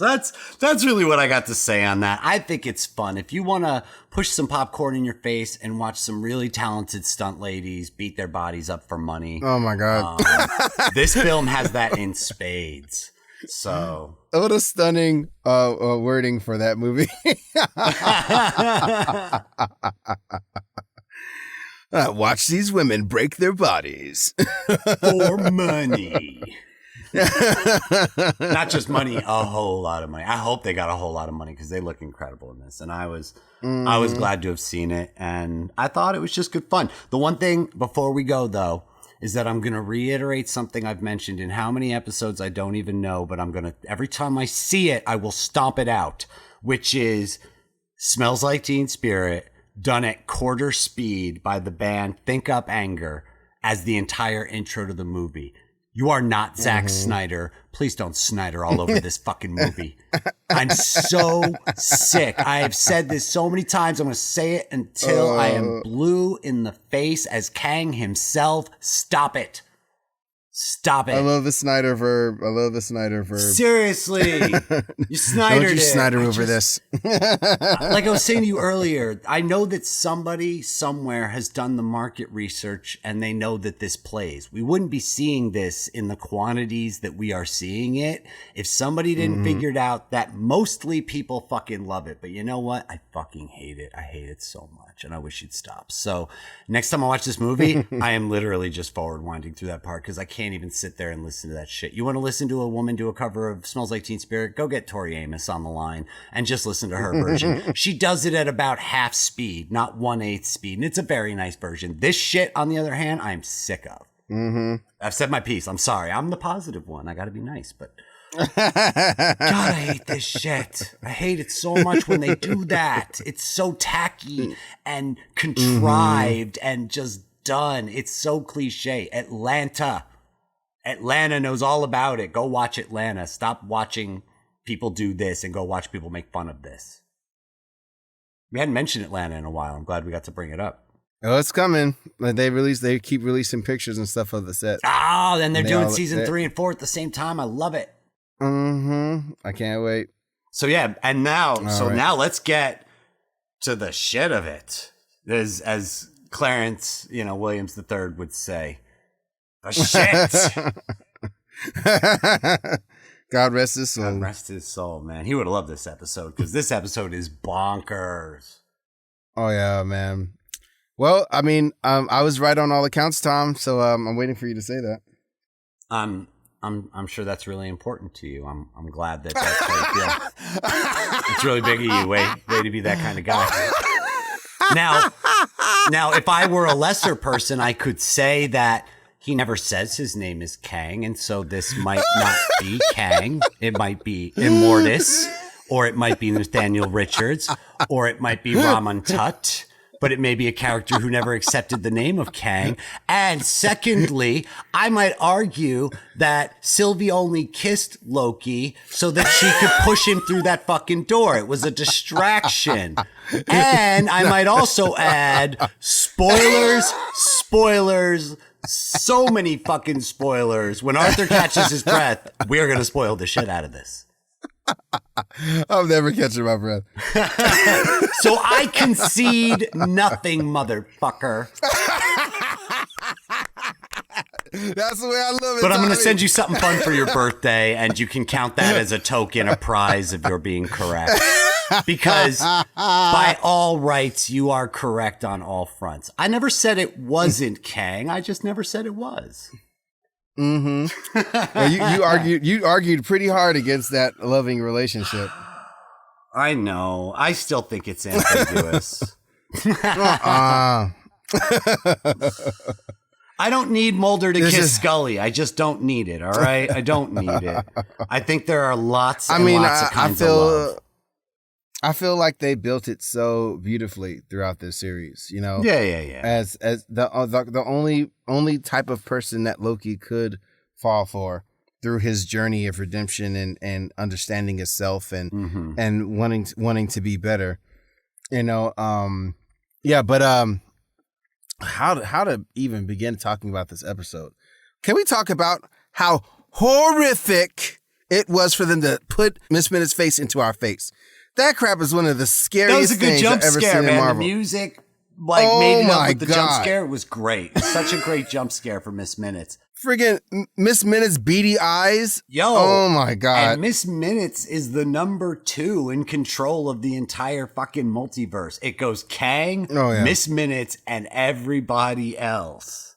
that's really what I got to say on that. I think it's fun. If you want to push some popcorn in your face and watch some really talented stunt ladies beat their bodies up for money. Oh my God. This film has that in spades. So what a stunning wording for that movie. Watch these women break their bodies for money. Not just money, a whole lot of money. I hope they got a whole lot of money because they look incredible in this. And I was glad to have seen it. And I thought it was just good fun. The one thing before we go, though, is that I'm going to reiterate something I've mentioned in how many episodes I don't even know, but I'm going to, every time I see it, I will stomp it out, which is Smells Like Teen Spirit done at quarter speed by the band Think Up Anger as the entire intro to the movie. You are not Zack Snyder. Please don't Snyder all over this fucking movie. I'm so sick. I have said this so many times. I'm going to say it until I am blue in the face as Kang himself. Stop it. Stop it. I love the Snyder verb. Seriously. You Snydered Don't you it. Snyder over this. Like I was saying to you earlier, I know that somebody somewhere has done the market research and they know that this plays. We wouldn't be seeing this in the quantities that we are seeing it if somebody didn't figure it out that mostly people fucking love it. But you know what? I fucking hate it. I hate it so much and I wish you'd stop. So next time I watch this movie, I am literally just forward winding through that part because I can't even sit there and listen to that shit. You want to listen to a woman do a cover of Smells Like Teen Spirit? Go get Tori Amos on the line and just listen to her version. She does it at about half speed, not 1/8 speed. And it's a very nice version. This shit, on the other hand, I'm sick of. I've said my piece. I'm sorry. I'm the positive one. I got to be nice, but God, I hate this shit. I hate it so much when they do that. It's so tacky and contrived and just done. It's so cliche. Atlanta knows all about it. Go watch Atlanta. Stop watching people do this and go watch people make fun of this. We hadn't mentioned Atlanta in a while. I'm glad we got to bring it up. Oh, it's coming. They keep releasing pictures and stuff of the set. Oh, and they're doing season 3 and 4 at the same time. I love it. I can't wait. So yeah, and now let's get to the shit of it. As Clarence, Williams III would say, the shit. God rest his soul. God rest his soul, man. He would have loved this episode because this episode is bonkers. Oh yeah, man. Well, I mean, I was right on all accounts, Tom. So I'm waiting for you to say that. I'm sure that's really important to you. I'm glad that that's how you feel. It's really big of you. Way to be that kind of guy. Now, if I were a lesser person, I could say that he never says his name is Kang, and so this might not be Kang. It might be Immortus, or it might be Nathaniel Richards, or it might be Raman Tut. But it may be a character who never accepted the name of Kang. And secondly, I might argue that Sylvie only kissed Loki so that she could push him through that fucking door. It was a distraction. And I might also add spoilers, so many fucking spoilers. When Arthur catches his breath, we're going to spoil the shit out of this. I'm never catching my breath. So I concede nothing, motherfucker. That's the way I love it. But I'm going to Tommy. send you something fun for your birthday, and you can count that as a token, a prize of your being correct. Because by all rights, you are correct on all fronts. I never said it wasn't Kang. I just never said it was. Mm-hmm. Well, you argued pretty hard against that loving relationship. I know. I still think it's ambiguous. Uh-uh. I don't need Mulder to kiss Scully. I just don't need it. All right, I don't need it. I think there are lots of kinds of love. I feel like they built it so beautifully throughout this series, you know. Yeah. As the only type of person that Loki could fall for through his journey of redemption and understanding himself and wanting to be better, you know. But how to even begin talking about this episode? Can we talk about how horrific it was for them to put Miss Minutes' face into our face? That crap is one of the scariest things I've ever seen in Marvel. The music, made it up with the jump scare. It was great. It was such a great jump scare for Miss Minutes. Friggin' Miss Minutes' beady eyes. Yo. Oh my God. And Miss Minutes is the number 2 in control of the entire fucking multiverse. It goes Kang, Miss Minutes, and everybody else.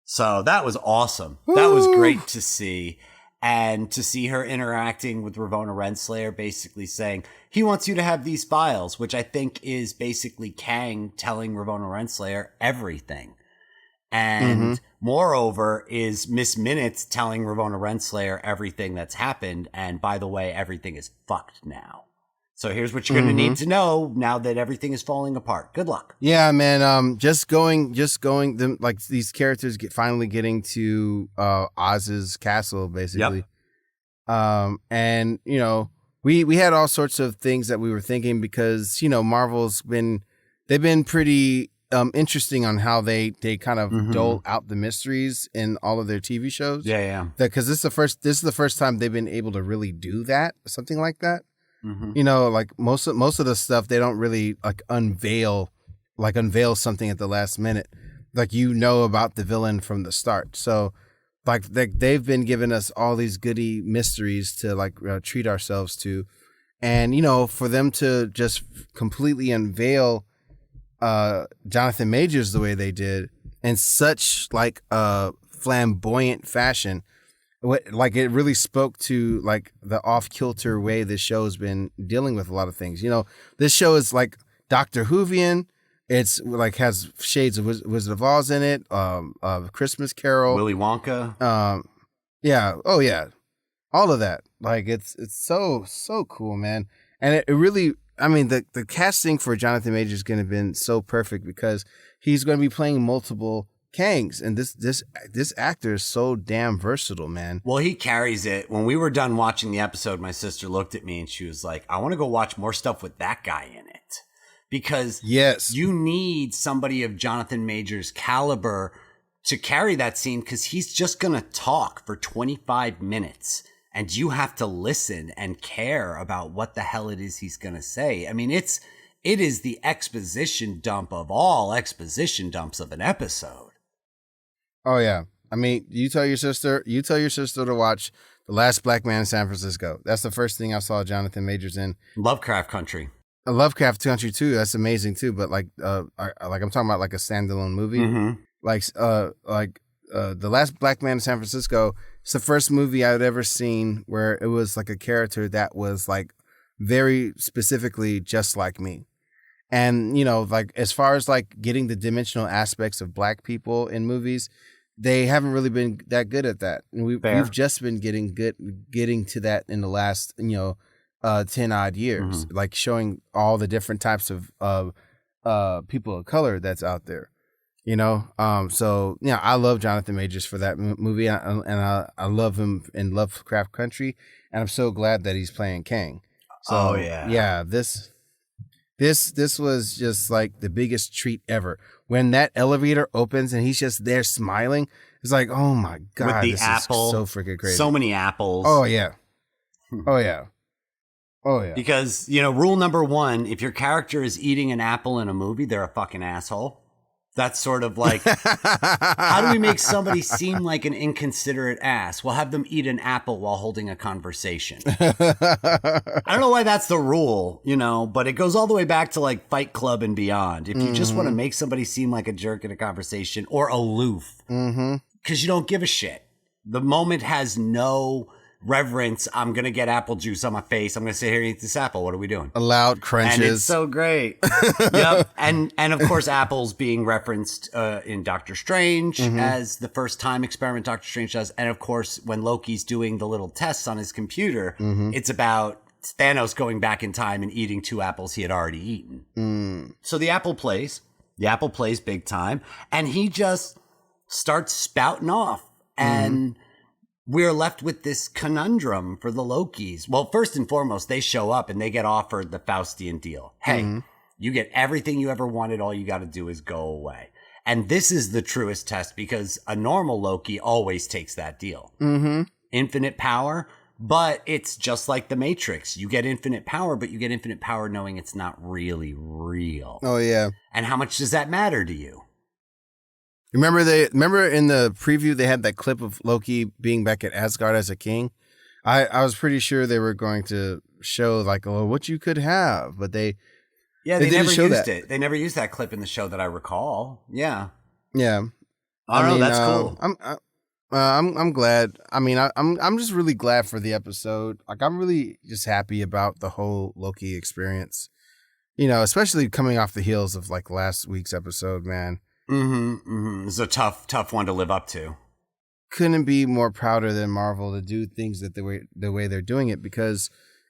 So that was awesome. Woo. That was great to see. And to see her interacting with Ravonna Renslayer, basically saying, he wants you to have these files, which I think is basically Kang telling Ravonna Renslayer everything. And moreover, is Miss Minutes telling Ravonna Renslayer everything that's happened. And by the way, everything is fucked now. So here's what you're going to need to know now that everything is falling apart. Good luck. Yeah, man. Just going them, like these characters finally getting to Oz's castle, basically. Yep. And you know, we had all sorts of things that we were thinking because, you know, Marvel's they've been pretty interesting on how they kind of dole out the mysteries in all of their TV shows. Yeah. Because this is the first time they've been able to really do that, something like that. You know, like most of the stuff, they don't really unveil something at the last minute. Like, you know about the villain from the start. So like they've been giving us all these goody mysteries to treat ourselves to. And, you know, for them to just completely unveil Jonathan Majors the way they did in such flamboyant fashion, it really spoke to the off-kilter way this show's been dealing with a lot of things. You know, this show is like Doctor Whovian. It's has shades of Wizard of Oz in it. Christmas Carol, Willy Wonka. Yeah. Oh yeah. All of that. It's so cool, man. And it really, I mean, the casting for Jonathan Majors is going to have been so perfect because he's going to be playing multiple Kangs, and this actor is so damn versatile, man. Well, he carries it. When we were done watching the episode, my sister looked at me and she was like, I want to go watch more stuff with that guy in it. Because you need somebody of Jonathan Majors' caliber to carry that scene, because he's just going to talk for 25 minutes and you have to listen and care about what the hell it is he's going to say. I mean, it is the exposition dump of all exposition dumps of an episode. Oh yeah. I mean, you tell your sister to watch The Last Black Man in San Francisco. That's the first thing I saw Jonathan Majors in. Lovecraft Country. Lovecraft Country too. That's amazing too. But I'm talking about a standalone movie. The Last Black Man in San Francisco It's the first movie I'd ever seen where it was like a character that was like very specifically just like me. And, you know, like as far as like getting the dimensional aspects of black people in movies, they haven't really been that good at that. And we've just been getting to that in the last, 10 odd years, like showing all the different types of people of color that's out there. So I love Jonathan Majors for that movie, and I love him in Lovecraft Country, and I'm so glad that he's playing Kang. So this was just like the biggest treat ever. When that elevator opens and he's just there smiling, it's like, oh my god, with the this apple, is so freaking crazy. So many apples. Oh yeah, oh yeah. Oh yeah. Because rule number 1: if your character is eating an apple in a movie, they're a fucking asshole. That's sort of like, how do we make somebody seem like an inconsiderate ass? We'll have them eat an apple while holding a conversation. I don't know why that's the rule, but it goes all the way back to like Fight Club and beyond. If you just want to make somebody seem like a jerk in a conversation or aloof, because you don't give a shit. The moment has no reverence. I'm going to get apple juice on my face. I'm going to sit here and eat this apple. What are we doing? Loud crunches. And it's so great. Yep. And of course, apples being referenced in Doctor Strange as the first time experiment Doctor Strange does. And of course, when Loki's doing the little tests on his computer, it's about Thanos going back in time and eating 2 apples he had already eaten. So the apple plays big time. And he just starts spouting off. And we're left with this conundrum for the Lokis. Well, first and foremost, they show up and they get offered the Faustian deal. Hey, you get everything you ever wanted. All you got to do is go away. And this is the truest test because a normal Loki always takes that deal. Infinite power, but it's just like the Matrix. You get infinite power, but you get infinite power knowing it's not really real. Oh, yeah. And how much does that matter to you? Remember in the preview they had that clip of Loki being back at Asgard as a king? I was pretty sure they were going to show like, oh, what you could have, but they never used it. They never used that clip in the show that I recall. Yeah. Yeah. I don't know. That's cool. I'm glad. I mean, I'm just really glad for the episode. Like, I'm really just happy about the whole Loki experience. Especially coming off the heels of like last week's episode, man. It's a tough one to live up to. Couldn't be more prouder than Marvel to do things that the way they're doing it because,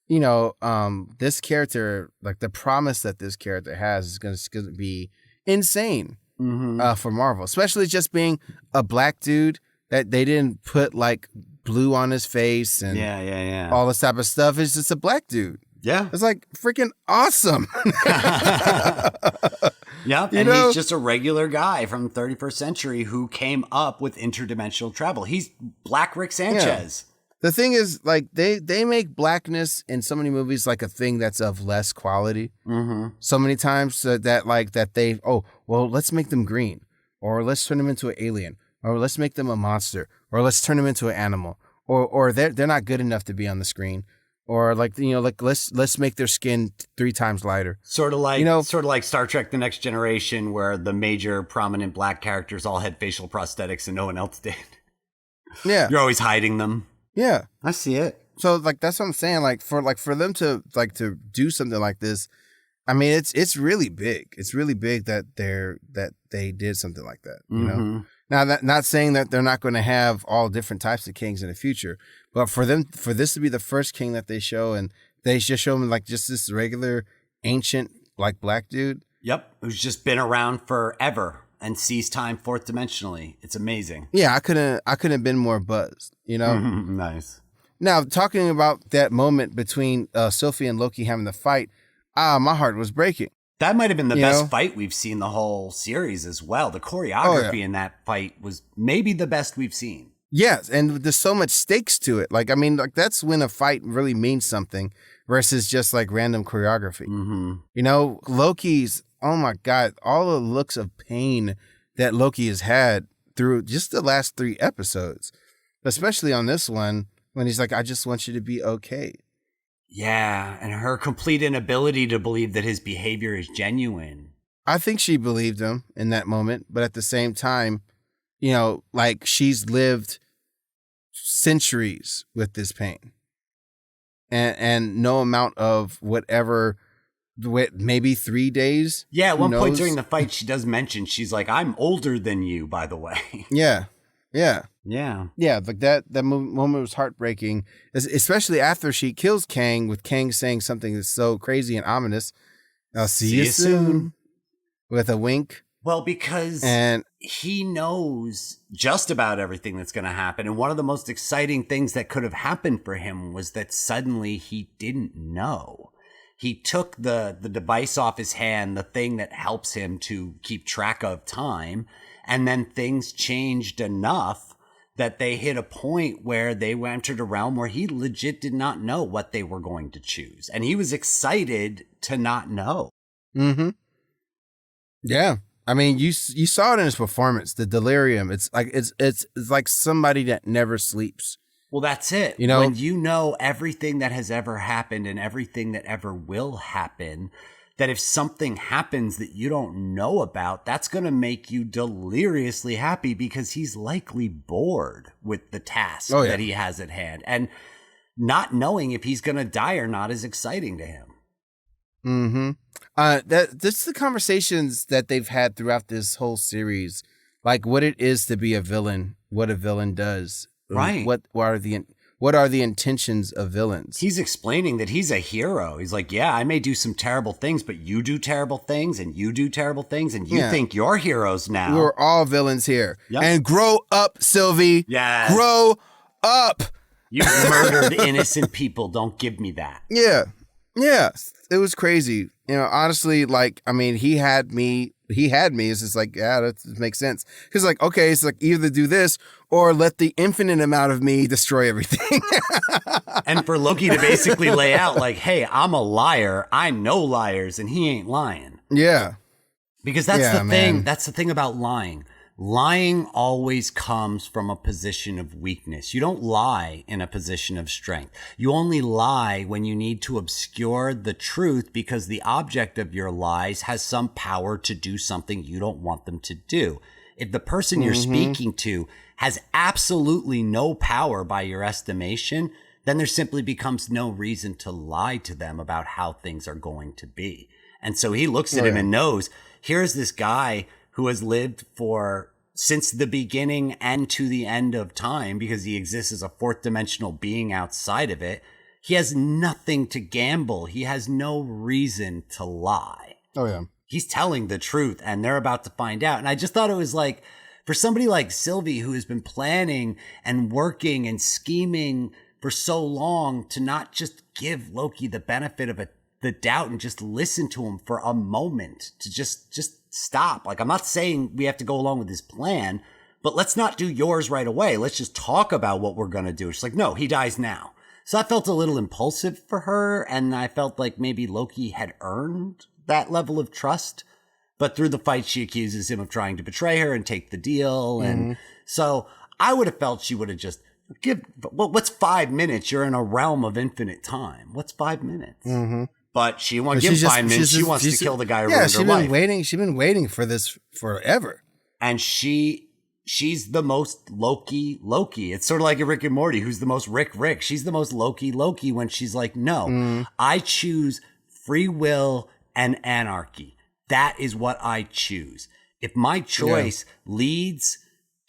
this character, like the promise that this character has is going to be insane for Marvel, especially just being a black dude that they didn't put like blue on his face and all this type of stuff. It's just a black dude. Yeah. It's like freaking awesome. Yeah, and he's just a regular guy from the 31st century who came up with interdimensional travel. He's Black Rick Sanchez. Yeah. The thing is, like, they make blackness in so many movies like a thing that's of less quality. So many times let's make them green, or let's turn them into an alien, or let's make them a monster, or let's turn them into an animal, or they're not good enough to be on the screen. Or let's make their skin 3 times lighter. Sort of like Star Trek: The Next Generation, where the major prominent black characters all had facial prosthetics and no one else did. Yeah, you're always hiding them. Yeah, I see it. So like that's what I'm saying. Like for them to do something like this, I mean it's really big. It's really big that they did something like that. Now, not saying that they're not going to have all different types of kings in the future, but for this to be the first king that they show, and they just show him like just this regular ancient like black dude. Yep, who's just been around forever and sees time fourth dimensionally. It's amazing. Yeah, I couldn't have been more buzzed. Nice. Now talking about that moment between Sylvie and Loki having the fight, my heart was breaking. That might have been the best fight we've seen the whole series as well. The choreography in that fight was maybe the best we've seen. Yes, and there's so much stakes to it. Like, I mean, like that's when a fight really means something versus just like random choreography. Loki's, oh my God, all the looks of pain that Loki has had through just the last 3 episodes, especially on this one when he's like, I just want you to be okay. Yeah, and her complete inability to believe that his behavior is genuine. I think she believed him in that moment, but at the same time, like she's lived centuries with this pain. And no amount of whatever, maybe 3 days. Yeah, at one point during the fight, she does mention, she's like, I'm older than you, by the way. Yeah. Yeah. Like that moment was heartbreaking, especially after she kills Kang, with Kang saying something that's so crazy and ominous. I'll see you soon. With a wink. Well, because he knows just about everything that's going to happen. And one of the most exciting things that could have happened for him was that suddenly he didn't know. He took the device off his hand, the thing that helps him to keep track of time. And then things changed enough that they hit a point where they entered a realm where he legit did not know what they were going to choose. And he was excited to not know. Mm-hmm. Yeah. I mean, you saw it in his performance, the delirium. It's like somebody that never sleeps. Well, that's it. You know, when you know everything that has ever happened and everything that ever will happen, that if something happens that you don't know about, that's going to make you deliriously happy because he's likely bored with the task that he has at hand. And not knowing if he's going to die or not is exciting to him. Mm-hmm. That's the conversations that they've had throughout this whole series, like what it is to be a villain, what a villain does, right? What are the intentions of villains? He's explaining that he's a hero. He's like, yeah, I may do some terrible things, but you do terrible things, and you do terrible things, and you think you're heroes now. We're all villains here, and grow up, Sylvie. Yeah, grow up. You murdered innocent people. Don't give me that. Yeah, it was crazy. You know, honestly, like, I mean, he had me. It's just like, yeah, that makes sense. Because like, okay, it's like either do this or let the infinite amount of me destroy everything. And for Loki to basically lay out like, hey, I'm a liar. I know liars and he ain't lying. Yeah. Because that's the thing. That's the thing about lying. Lying always comes from a position of weakness. You don't lie in a position of strength. You only lie when you need to obscure the truth because the object of your lies has some power to do something you don't want them to do. If the person you're speaking to has absolutely no power by your estimation, then there simply becomes no reason to lie to them about how things are going to be. And so he looks at him and knows, here's this guy who has lived since the beginning and to the end of time because he exists as a fourth dimensional being outside of it. He has nothing to gamble. He has no reason to lie. Oh, yeah. He's telling the truth and they're about to find out. And I just thought it was like, for somebody like Sylvie who has been planning and working and scheming for so long, to not just give Loki the benefit of the doubt and just listen to him for a moment, to just stop. Like, I'm not saying we have to go along with his plan, but let's not do yours right away. Let's just talk about what we're going to do. She's like, no, he dies now. So I felt a little impulsive for her. And I felt like maybe Loki had earned that level of trust. But through the fight, she accuses him of trying to betray her and take the deal. And so I would have felt she would have just what's 5 minutes? You're in a realm of infinite time. What's 5 minutes? But she won't give 5 minutes. She wants to kill the guy who ruined her life. She's been waiting for this forever. And she's the most Loki. It's sort of like a Rick and Morty, who's the most Rick. She's the most Loki when she's like, no, I choose free will and anarchy. That is what I choose. If my choice leads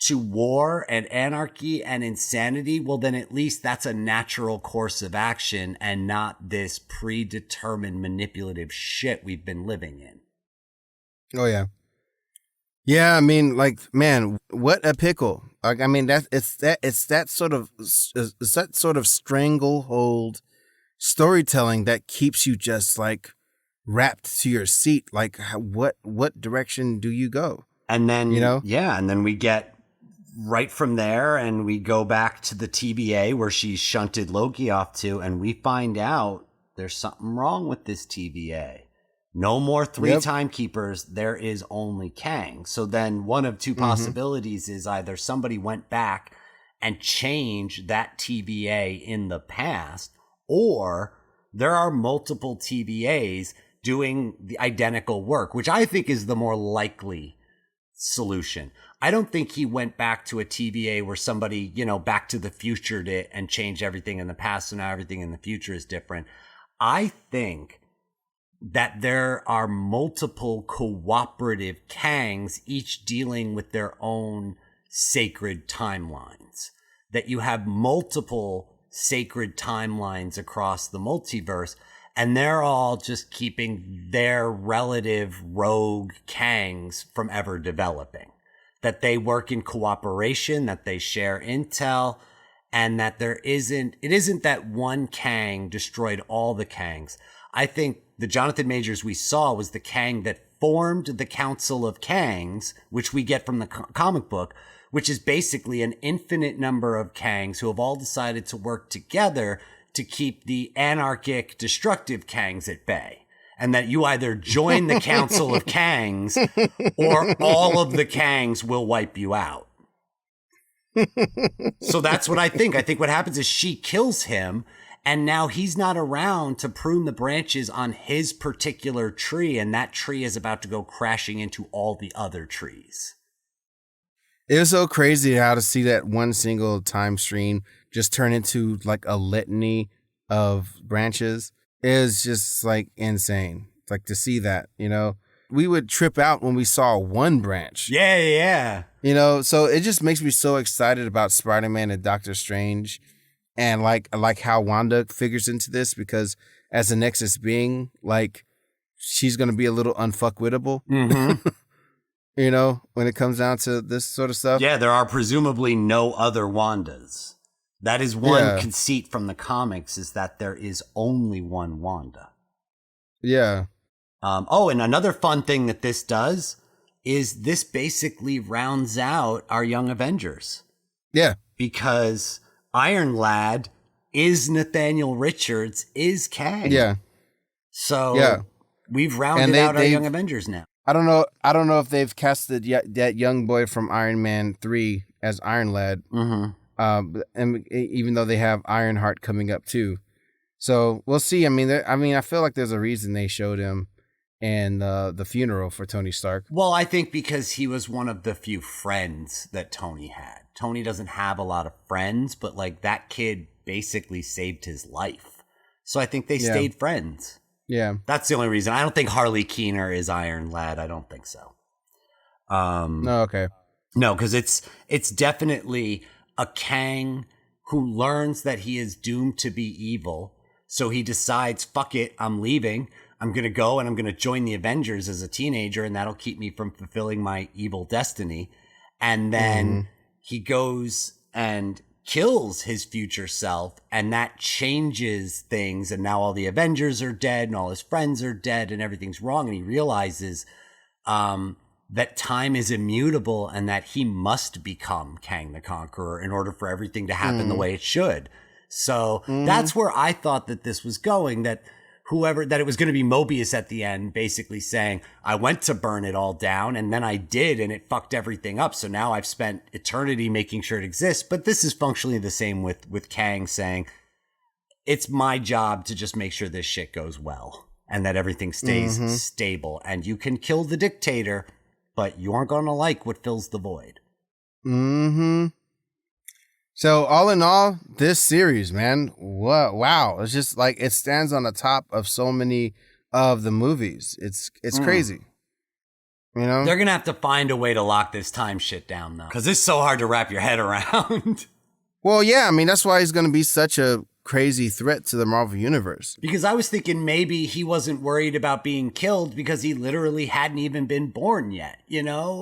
to war and anarchy and insanity, well, then at least that's a natural course of action and not this predetermined manipulative shit we've been living in. Oh, yeah. Yeah, I mean, like, man, what a pickle. Like, I mean, it's that sort of stranglehold storytelling that keeps you just like wrapped to your seat. Like, what direction do you go? And then, and then we get right from there and we go back to the TBA where she shunted Loki off to, and we find out there's something wrong with this TBA. No more 3 timekeepers. There is only Kang. So then one of 2 possibilities is either somebody went back and changed that TBA in the past, or there are multiple TBAs doing the identical work, which I think is the more likely solution. I don't think he went back to a TVA where somebody, Back to the Futured it and changed everything in the past. So now everything in the future is different. I think that there are multiple cooperative Kangs, each dealing with their own sacred timelines. That you have multiple sacred timelines across the multiverse, and they're all just keeping their relative rogue Kangs from ever developing. That they work in cooperation, that they share intel, and that it isn't that one Kang destroyed all the Kangs. I think the Jonathan Majors we saw was the Kang that formed the Council of Kangs, which we get from the comic book, which is basically an infinite number of Kangs who have all decided to work together to keep the anarchic, destructive Kangs at bay. And that you either join the Council of Kangs or all of the Kangs will wipe you out. So that's what I think. I think what happens is she kills him, and now he's not around to prune the branches on his particular tree, and that tree is about to go crashing into all the other trees. It was so crazy how to see that one single time stream just turn into like a litany of branches. It was just like insane. Like to see that, we would trip out when we saw one branch. Yeah. So it just makes me so excited about Spider-Man and Doctor Strange, and like how Wanda figures into this, because as a Nexus being, like, she's going to be a little unfuckwittable. Mm-hmm. When it comes down to this sort of stuff. Yeah, there are presumably no other Wandas. That is one conceit from the comics, is that there is only one Wanda. Yeah. And another fun thing that this does is this basically rounds out our Young Avengers. Yeah. Because Iron Lad is Nathaniel Richards, is Kang. Yeah. So we've rounded out our Young Avengers now. I don't know if they've casted that young boy from Iron Man 3 as Iron Lad. Mm-hmm. And even though they have Ironheart coming up too, so we'll see. I mean, I feel like there's a reason they showed him in the funeral for Tony Stark. Well, I think because he was one of the few friends that Tony had. Tony doesn't have a lot of friends, but like that kid basically saved his life. So I think they stayed friends. Yeah, that's the only reason. I don't think Harley Keener is Iron Lad. I don't think so. No, okay. No, because it's definitely a Kang who learns that he is doomed to be evil. So he decides, fuck it, I'm leaving. I'm going to go and I'm going to join the Avengers as a teenager, and that'll keep me from fulfilling my evil destiny. And then he goes and kills his future self, and that changes things. And now all the Avengers are dead and all his friends are dead and everything's wrong. And he realizes that time is immutable and that he must become Kang the Conqueror in order for everything to happen the way it should. So that's where I thought that this was going, that it was going to be Mobius at the end, basically saying, I went to burn it all down and then I did, and it fucked everything up. So now I've spent eternity making sure it exists. But this is functionally the same with Kang saying, it's my job to just make sure this shit goes well and that everything stays stable. And you can kill the dictator, but you aren't going to like what fills the void. Mm-hmm. So all in all, this series, man, wow. It's just like it stands on the top of so many of the movies. It's crazy. They're going to have to find a way to lock this time shit down, though, because it's so hard to wrap your head around. Well, yeah, I mean, that's why he's going to be such a crazy threat to the Marvel Universe. Because I was thinking maybe he wasn't worried about being killed because he literally hadn't even been born yet,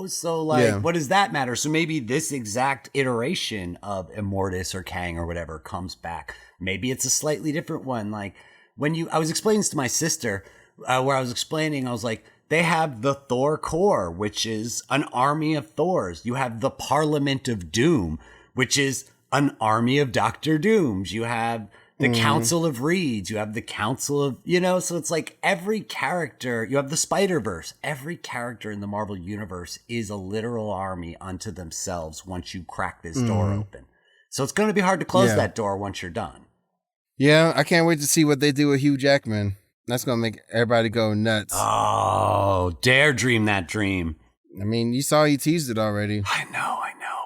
So, what does that matter? So maybe this exact iteration of Immortus or Kang or whatever comes back. Maybe it's a slightly different one. Like, I was explaining this to my sister, I was like, they have the Thor Corps, which is an army of Thors. You have the Parliament of Doom, which is an army of Doctor Dooms. You have the Council of Reeds. You have the Council of, so it's like every character, you have the Spider-Verse. Every character in the Marvel Universe is a literal army unto themselves once you crack this door open. So it's going to be hard to close that door once you're done. Yeah, I can't wait to see what they do with Hugh Jackman. That's going to make everybody go nuts. Oh, dare dream that dream. I mean, you saw he teased it already. I know.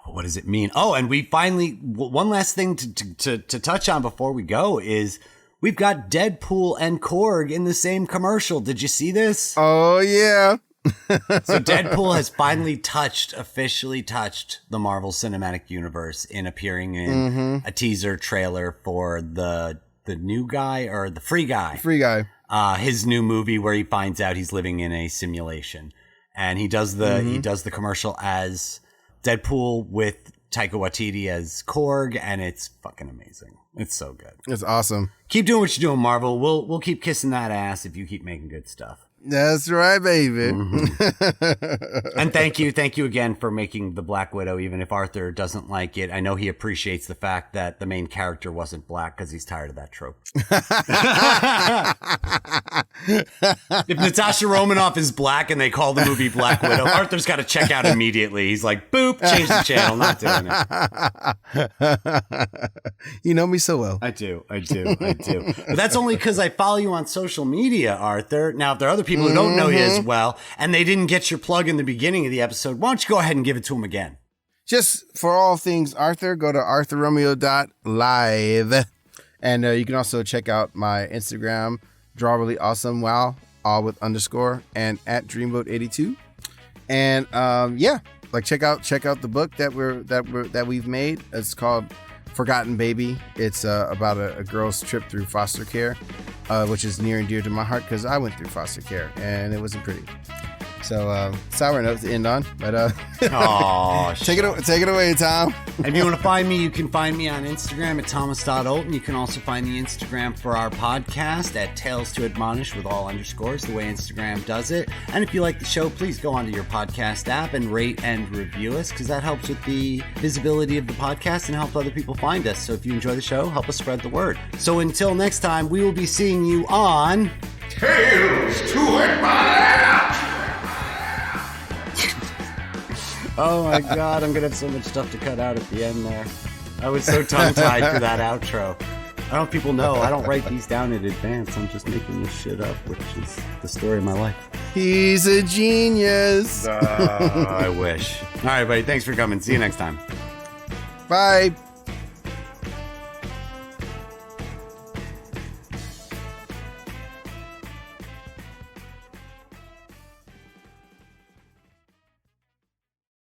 But what does it mean? Oh, and we finally, one last thing to touch on before we go is we've got Deadpool and Korg in the same commercial. Did you see this? Oh, yeah. So Deadpool has finally officially touched the Marvel Cinematic Universe in appearing in a teaser trailer for the new guy or the Free Guy. Free Guy. His new movie where he finds out he's living in a simulation. And he does the commercial as Deadpool with Taika Waititi as Korg, and it's fucking amazing. It's so good. It's awesome. Keep doing what you're doing, Marvel. We'll keep kissing that ass if you keep making good stuff. That's right, baby. And thank you again for making the Black Widow, even if Arthur doesn't like it. I know he appreciates the fact that the main character wasn't black because he's tired of that trope. If Natasha Romanoff is black and they call the movie Black Widow, Arthur's got to check out immediately. He's like, boop, change the channel, not doing it. You know me so well. I do. But that's only because I follow you on social media, Arthur. Now, if there are other people who don't know you as well, and they didn't get your plug in the beginning of the episode, why don't you go ahead and give it to them again? Just for all things Arthur, go to arthurromeo.live. And you can also check out my Instagram, Draw Really Awesome Wow, all with _ and at Dreamboat82. And check out the book that we've made. It's called Forgotten Baby. It's about a girl's trip through foster care, which is near and dear to my heart because I went through foster care and it wasn't pretty. So sour note to end on, but take it away, Tom. And if you want to find me, you can find me on Instagram at thomas.olton. You can also find the Instagram for our podcast at Tales to Admonish with all underscores, the way Instagram does it. And if you like the show, please go onto your podcast app and rate and review us because that helps with the visibility of the podcast and helps other people find us. So if you enjoy the show, help us spread the word. So until next time, we will be seeing you on Tales to Admonish. Oh my God, I'm going to have so much stuff to cut out at the end there. I was so tongue-tied for that outro. I don't know if people know, I don't write these down in advance. I'm just making this shit up, which is the story of my life. He's a genius. I wish. All right, buddy, thanks for coming. See you next time. Bye.